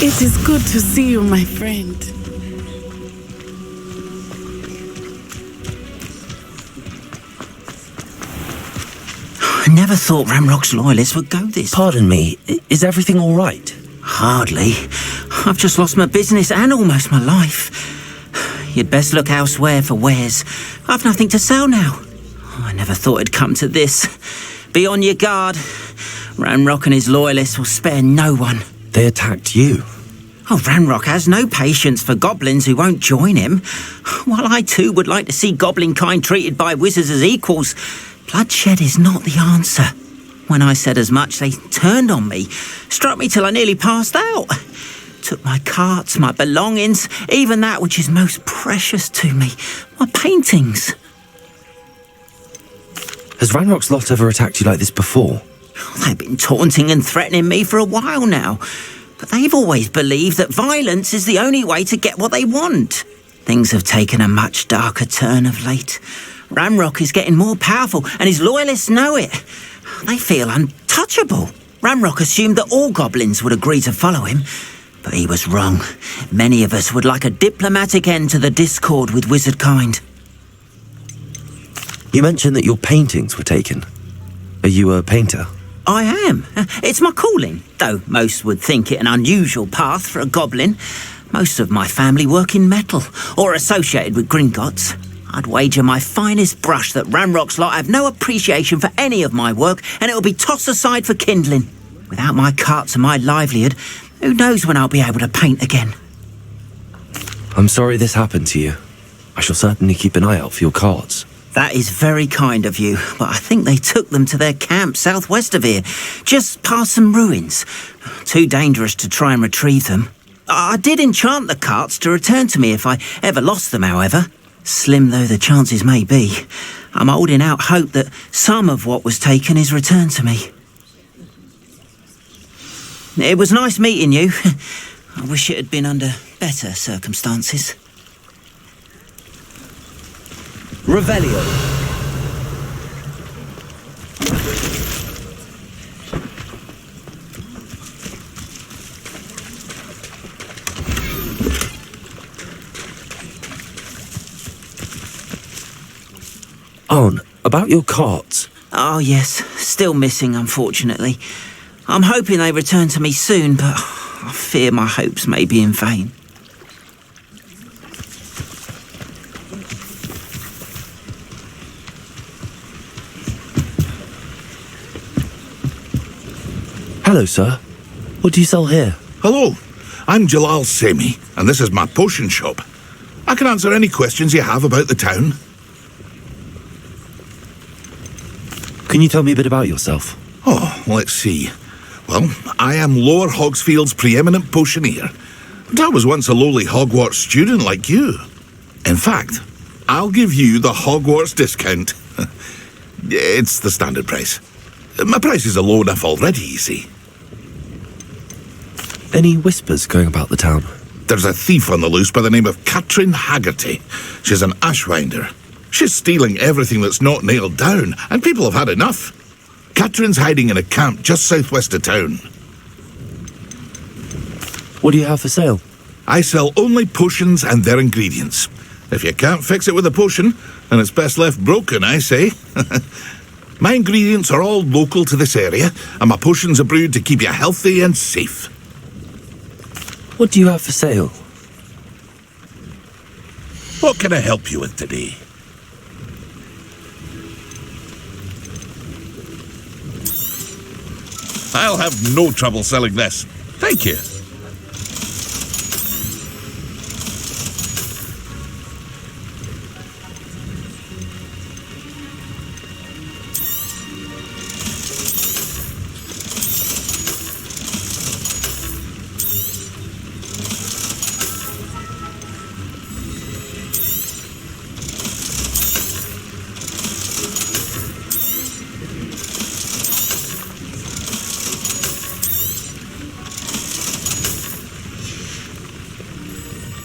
It is good to see you, my friend. I never thought Ramrock's loyalists would go this. Pardon me, is everything all right? Hardly. I've just lost my business and almost my life. You'd best look elsewhere for wares. I've nothing to sell now. I never thought it'd come to this. Be on your guard. Ramrock and his loyalists will spare no one. They attacked you? Oh, Ranrock has no patience for goblins who won't join him. While I too would like to see goblin kind treated by wizards as equals, bloodshed is not the answer. When I said as much, they turned on me, struck me till I nearly passed out. Took my carts, my belongings, even that which is most precious to me, my paintings. Has Ranrock's lot ever attacked you like this before? They've been taunting and threatening me for a while now, but they've always believed that violence is the only way to get what they want. Things have taken a much darker turn of late. Ranrock is getting more powerful, and his loyalists know it. They feel untouchable. Ranrock assumed that all goblins would agree to follow him, but he was wrong. Many of us would like a diplomatic end to the discord with wizard kind. You mentioned that your paintings were taken. Are you a painter? I am. It's my calling, though most would think it an unusual path for a goblin. Most of my family work in metal, or associated with Gringotts. I'd wager my finest brush that Ranrock's lot have no appreciation for any of my work, and it'll be tossed aside for kindling. Without my carts and my livelihood, who knows when I'll be able to paint again? I'm sorry this happened to you. I shall certainly keep an eye out for your carts. That is very kind of you, but I think they took them to their camp southwest of here, just past some ruins. Too dangerous to try and retrieve them. I did enchant the carts to return to me if I ever lost them, however. Slim though the chances may be, I'm holding out hope that some of what was taken is returned to me. It was nice meeting you. I wish it had been under better circumstances. Revelio. Arn, about your carts. Oh yes, still missing unfortunately. I'm hoping they return to me soon, but I fear my hopes may be in vain. Hello, sir. What do you sell here? Hello, I'm Jalal Semi, and this is my potion shop. I can answer any questions you have about the town. Can you tell me a bit about yourself? Oh, let's see. Well, I am Lower Hogsfield's preeminent potioneer. But I was once a lowly Hogwarts student like you. In fact, I'll give you the Hogwarts discount. It's the standard price. My prices are low enough already, you see. Any whispers going about the town? There's a thief on the loose by the name of Katrin Haggerty. She's an ashwinder. She's stealing everything that's not nailed down, and people have had enough. Katrin's hiding in a camp just southwest of town. What do you have for sale? I sell only potions and their ingredients. If you can't fix it with a potion, then it's best left broken, I say. My ingredients are all local to this area, and my potions are brewed to keep you healthy and safe. What do you have for sale? What can I help you with today? I'll have no trouble selling this. Thank you.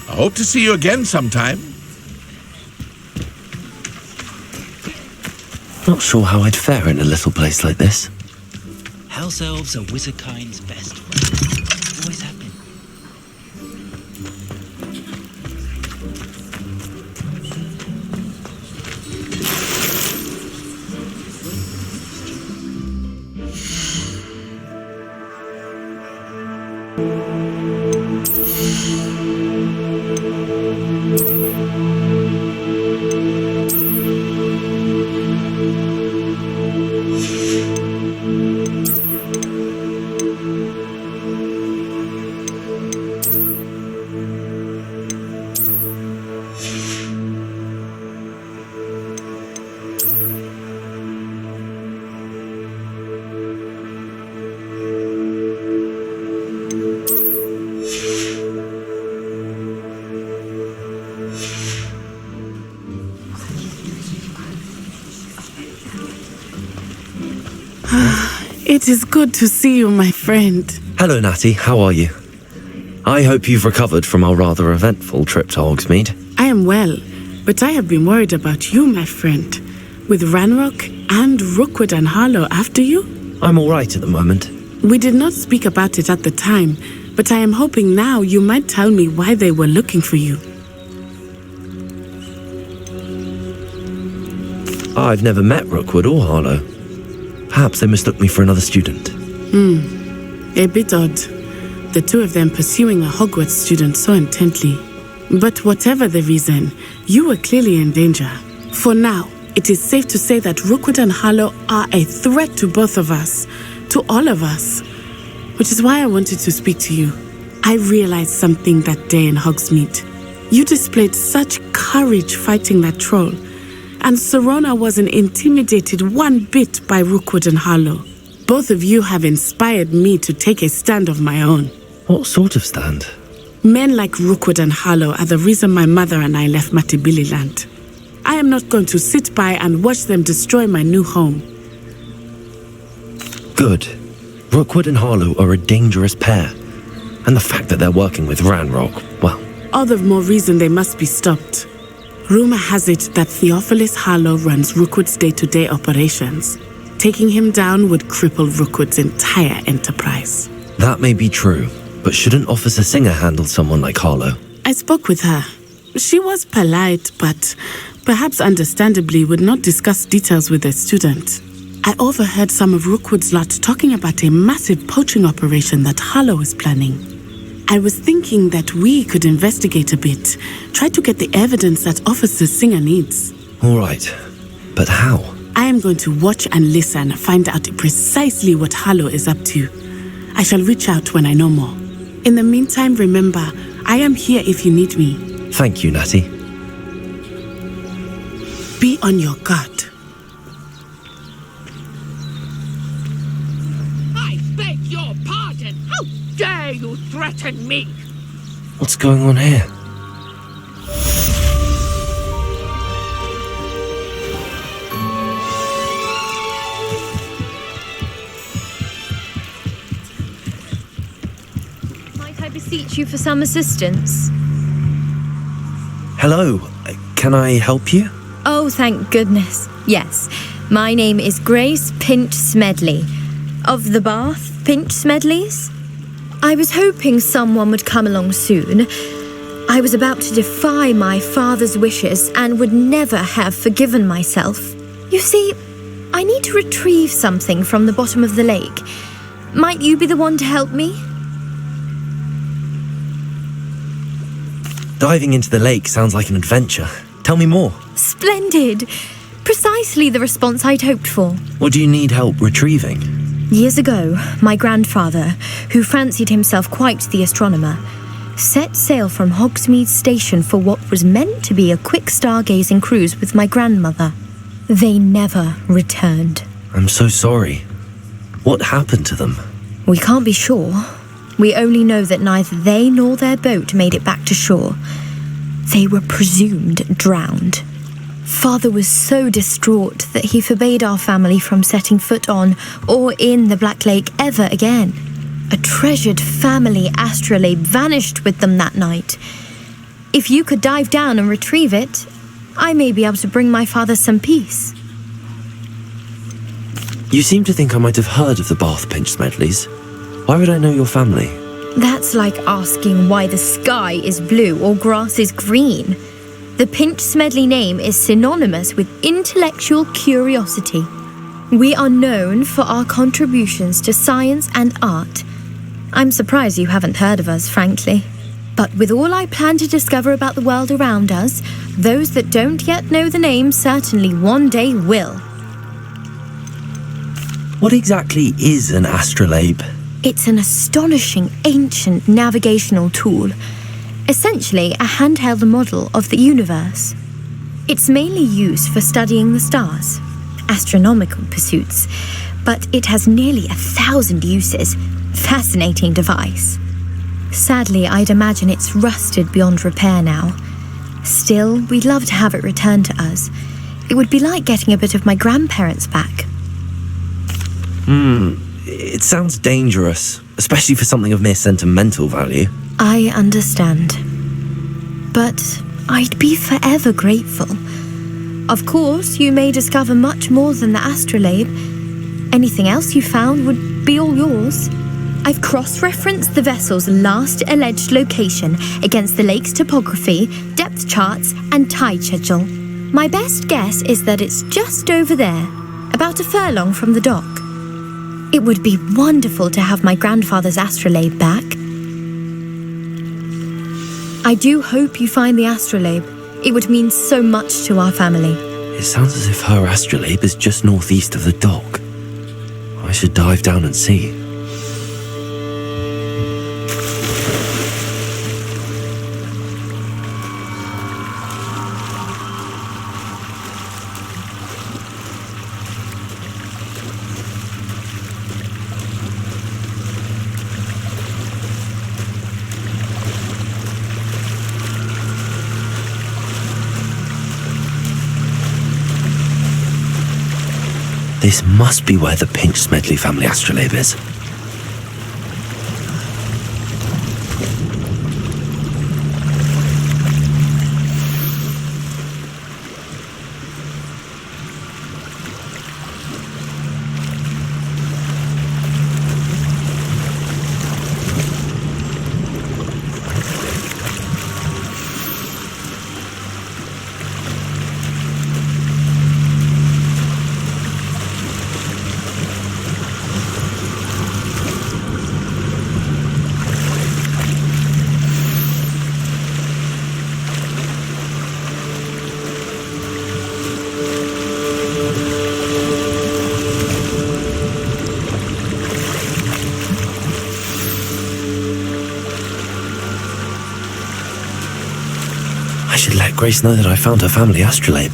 I hope to see you again sometime. Not sure how I'd fare in a little place like this. House elves are wizardkind's best friends. Always have been. It is good to see you, my friend. Hello, Natty. How are you? I hope you've recovered from our rather eventful trip to Hogsmeade. I am well, but I have been worried about you, my friend. With Ranrock and Rookwood and Harlow after you? I'm all right at the moment. We did not speak about it at the time, but I am hoping now you might tell me why they were looking for you. I've never met Rookwood or Harlow. Perhaps they mistook me for another student. A bit odd. The two of them pursuing a Hogwarts student so intently. But whatever the reason, you were clearly in danger. For now, it is safe to say that Rookwood and Harlow are a threat to both of us, to all of us. Which is why I wanted to speak to you. I realized something that day in Hogsmeade. You displayed such courage fighting that troll, and Serona wasn't intimidated one bit by Rookwood and Harlow. Both of you have inspired me to take a stand of my own. What sort of stand? Men like Rookwood and Harlow are the reason my mother and I left Matabeleland. I am not going to sit by and watch them destroy my new home. Good. Rookwood and Harlow are a dangerous pair. And the fact that they're working with Ranrock, well... All the more reason they must be stopped. Rumor has it that Theophilus Harlow runs Rookwood's day-to-day operations. Taking him down would cripple Rookwood's entire enterprise. That may be true, but shouldn't Officer Singer handle someone like Harlow? I spoke with her. She was polite, but perhaps understandably would not discuss details with a student. I overheard some of Rookwood's lot talking about a massive poaching operation that Harlow is planning. I was thinking that we could investigate a bit, try to get the evidence that Officer Singer needs. All right, but how? I am going to watch and listen, find out precisely what Harlow is up to. I shall reach out when I know more. In the meantime, remember, I am here if you need me. Thank you, Natty. Be on your guard. I beg your pardon! How dare you threaten me? What's going on here? Might I beseech you for some assistance? Hello, can I help you? Oh, thank goodness. Yes, my name is Grace Pinch Smedley, of the Bath Pinch Smedleys. I was hoping someone would come along soon. I was about to defy my father's wishes and would never have forgiven myself. You see, I need to retrieve something from the bottom of the lake. Might you be the one to help me? Diving into the lake sounds like an adventure. Tell me more. Splendid! Precisely the response I'd hoped for. What do you need help retrieving? Years ago, my grandfather, who fancied himself quite the astronomer, set sail from Hogsmeade Station for what was meant to be a quick stargazing cruise with my grandmother. They never returned. I'm so sorry. What happened to them? We can't be sure. We only know that neither they nor their boat made it back to shore. They were presumed drowned. Father was so distraught that he forbade our family from setting foot on or in the Black Lake ever again. A treasured family astrolabe vanished with them that night. If you could dive down and retrieve it, I may be able to bring my father some peace. You seem to think I might have heard of the Bath Pinch Smedleys. Why would I know your family? That's like asking why the sky is blue or grass is green. The Pinch Smedley name is synonymous with intellectual curiosity. We are known for our contributions to science and art. I'm surprised you haven't heard of us, frankly. But with all I plan to discover about the world around us, those that don't yet know the name certainly one day will. What exactly is an astrolabe? It's an astonishing ancient navigational tool, essentially a handheld model of the universe. It's mainly used for studying the stars, astronomical pursuits, but it has nearly 1,000 uses. Fascinating device. Sadly, I'd imagine it's rusted beyond repair now. Still, we'd love to have it returned to us. It would be like getting a bit of my grandparents back. It sounds dangerous, especially for something of mere sentimental value. I understand. But I'd be forever grateful. Of course, you may discover much more than the astrolabe. Anything else you found would be all yours. I've cross-referenced the vessel's last alleged location against the lake's topography, depth charts, and tide schedule. My best guess is that it's just over there, about a furlong from the dock. It would be wonderful to have my grandfather's astrolabe back. I do hope you find the astrolabe. It would mean so much to our family. It sounds as if her astrolabe is just northeast of the dock. I should dive down and see. This must be where the Pinch Smedley family astrolabe is. I should let Grace know that I found her family astrolabe.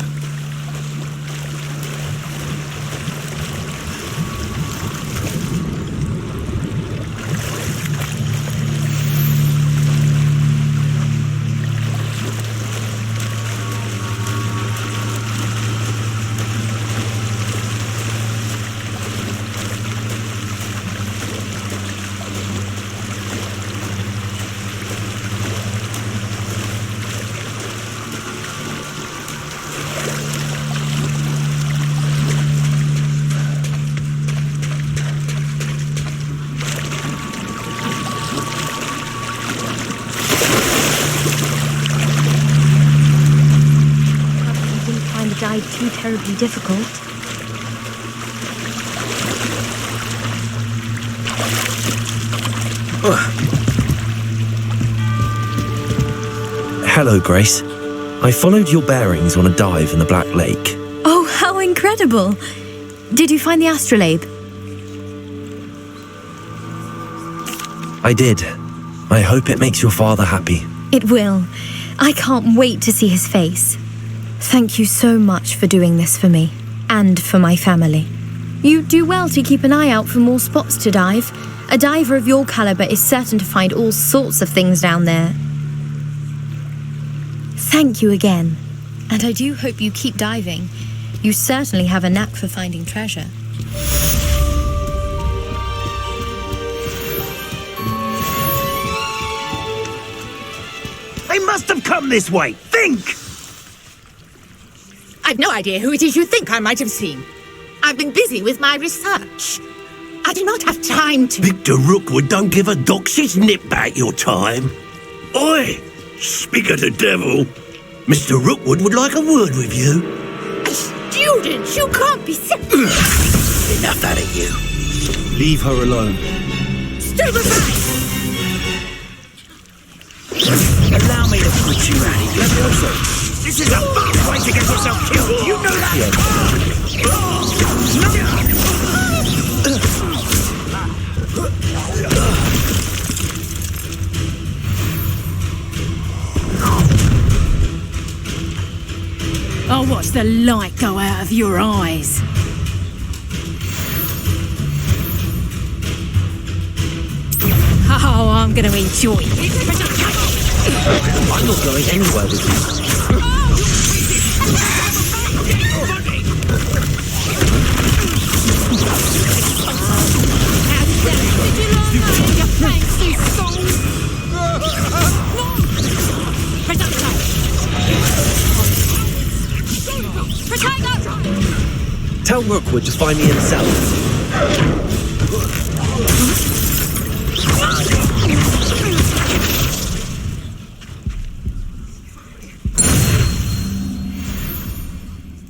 Dive too terribly difficult. Hello, Grace. I followed your bearings on a dive in the Black Lake. Oh, how incredible! Did you find the astrolabe? I did. I hope it makes your father happy. It will. I can't wait to see his face. Thank you so much for doing this for me, and for my family. You do well to keep an eye out for more spots to dive. A diver of your caliber is certain to find all sorts of things down there. Thank you again. And I do hope you keep diving. You certainly have a knack for finding treasure. They must have come this way. Think! I've no idea who it is you think I might have seen. I've been busy with my research. I do not have time to... Victor Rookwood don't give a dox's nip back your time. Oi! Speak of the devil. Mr. Rookwood would like a word with you. A student! You can't be... Enough out of you. Leave her alone. Stupefy! Allow me to put you out of your also. This is a fast way to get yourself killed. You know that? I'll watch the light go out of your eyes. Oh, I'm going to enjoy it. I'm not going anywhere with you. You're fancy soul! Tell Rookwood to find me in the cells.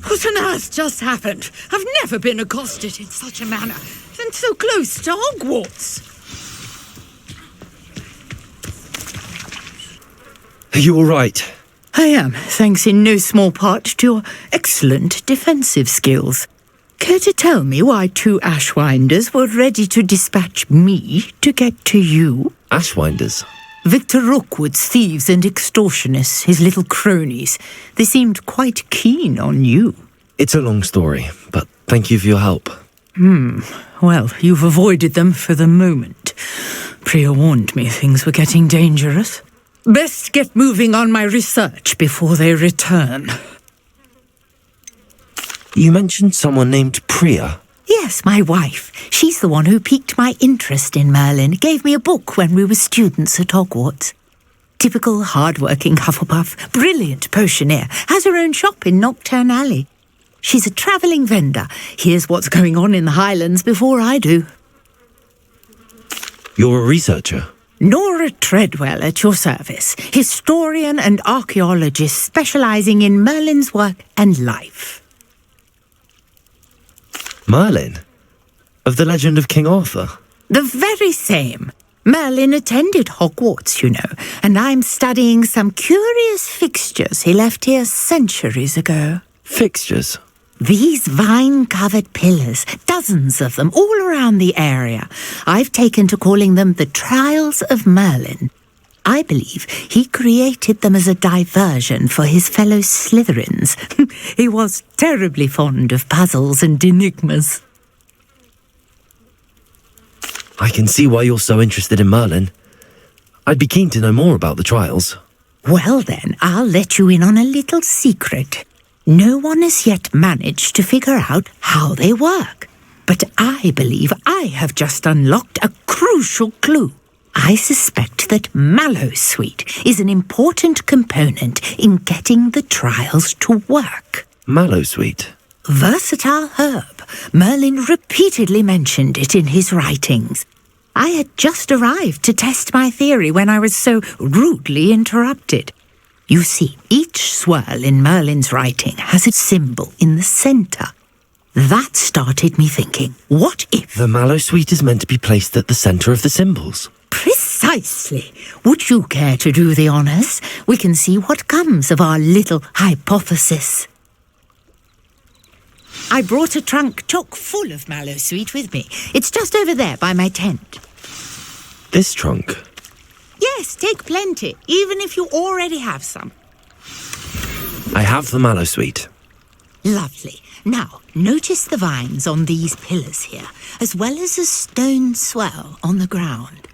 What on earth just happened? I've never been accosted in such a manner, and so close to Hogwarts. Are you all right? I am, thanks in no small part to your excellent defensive skills. Care to tell me why 2 Ashwinders were ready to dispatch me to get to you? Ashwinders? Victor Rookwood's thieves and extortionists, his little cronies. They seemed quite keen on you. It's a long story, but thank you for your help. Well, you've avoided them for the moment. Priya warned me things were getting dangerous. Best get moving on my research before they return. You mentioned someone named Priya. Yes, my wife. She's the one who piqued my interest in Merlin. Gave me a book when we were students at Hogwarts. Typical hard-working Hufflepuff, brilliant potioneer, has her own shop in Nocturne Alley. She's a travelling vendor. Hears what's going on in the Highlands before I do. You're a researcher? Nora Treadwell at your service, historian and archaeologist specialising in Merlin's work and life. Merlin? Of the legend of King Arthur? The very same. Merlin attended Hogwarts, you know, and I'm studying some curious fixtures he left here centuries ago. Fixtures? These vine-covered pillars, dozens of them, all around the area. I've taken to calling them the Trials of Merlin. I believe he created them as a diversion for his fellow Slytherins. He was terribly fond of puzzles and enigmas. I can see why you're so interested in Merlin. I'd be keen to know more about the trials. Well then, I'll let you in on a little secret. No one has yet managed to figure out how they work. But I believe I have just unlocked a crucial clue. I suspect that Mallowsweet is an important component in getting the trials to work. Mallowsweet? Versatile herb. Merlin repeatedly mentioned it in his writings. I had just arrived to test my theory when I was so rudely interrupted. You see, each swirl in Merlin's writing has a symbol in the centre. That started me thinking, what if... The Mallowsweet is meant to be placed at the centre of the symbols. Precisely. Would you care to do the honours? We can see what comes of our little hypothesis. I brought a trunk chock full of Mallowsweet with me. It's just over there by my tent. This trunk? Yes, take plenty, even if you already have some. I have the Mallowsweet. Lovely. Now, notice the vines on these pillars here, as well as a stone swell on the ground.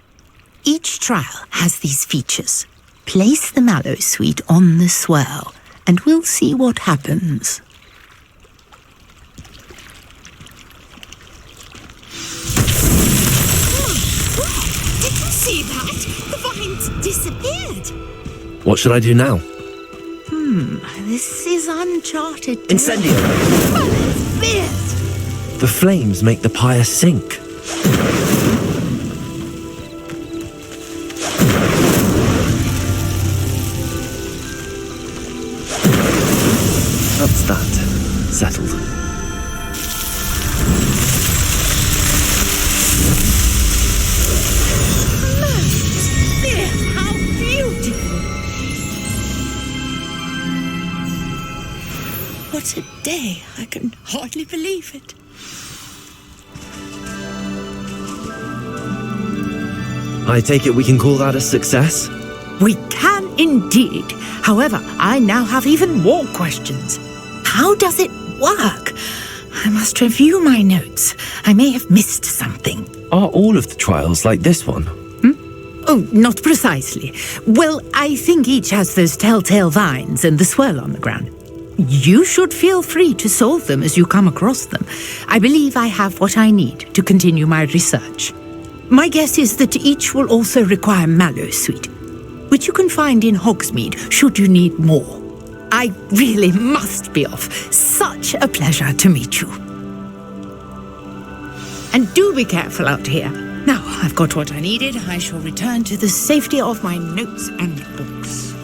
Each trial has these features. Place the Mallowsweet on the swell, and we'll see what happens. Did you see that? The vines disappeared. What should I do now? This is uncharted. Incendio! Fierce! The flames make the pyre sink. That's that. Settled. How beautiful! What a day! I can hardly believe it. I take it we can call that a success? We can indeed. However, I now have even more questions. How does it work? I must review my notes. I may have missed something. Are all of the trials like this one? Oh, not precisely. Well, I think each has those telltale vines and the swirl on the ground. You should feel free to solve them as you come across them. I believe I have what I need to continue my research. My guess is that each will also require mallow sweet, which you can find in Hogsmeade should you need more. I really must be off. Such a pleasure to meet you. And do be careful out here. Now I've got what I needed. I shall return to the safety of my notes and books.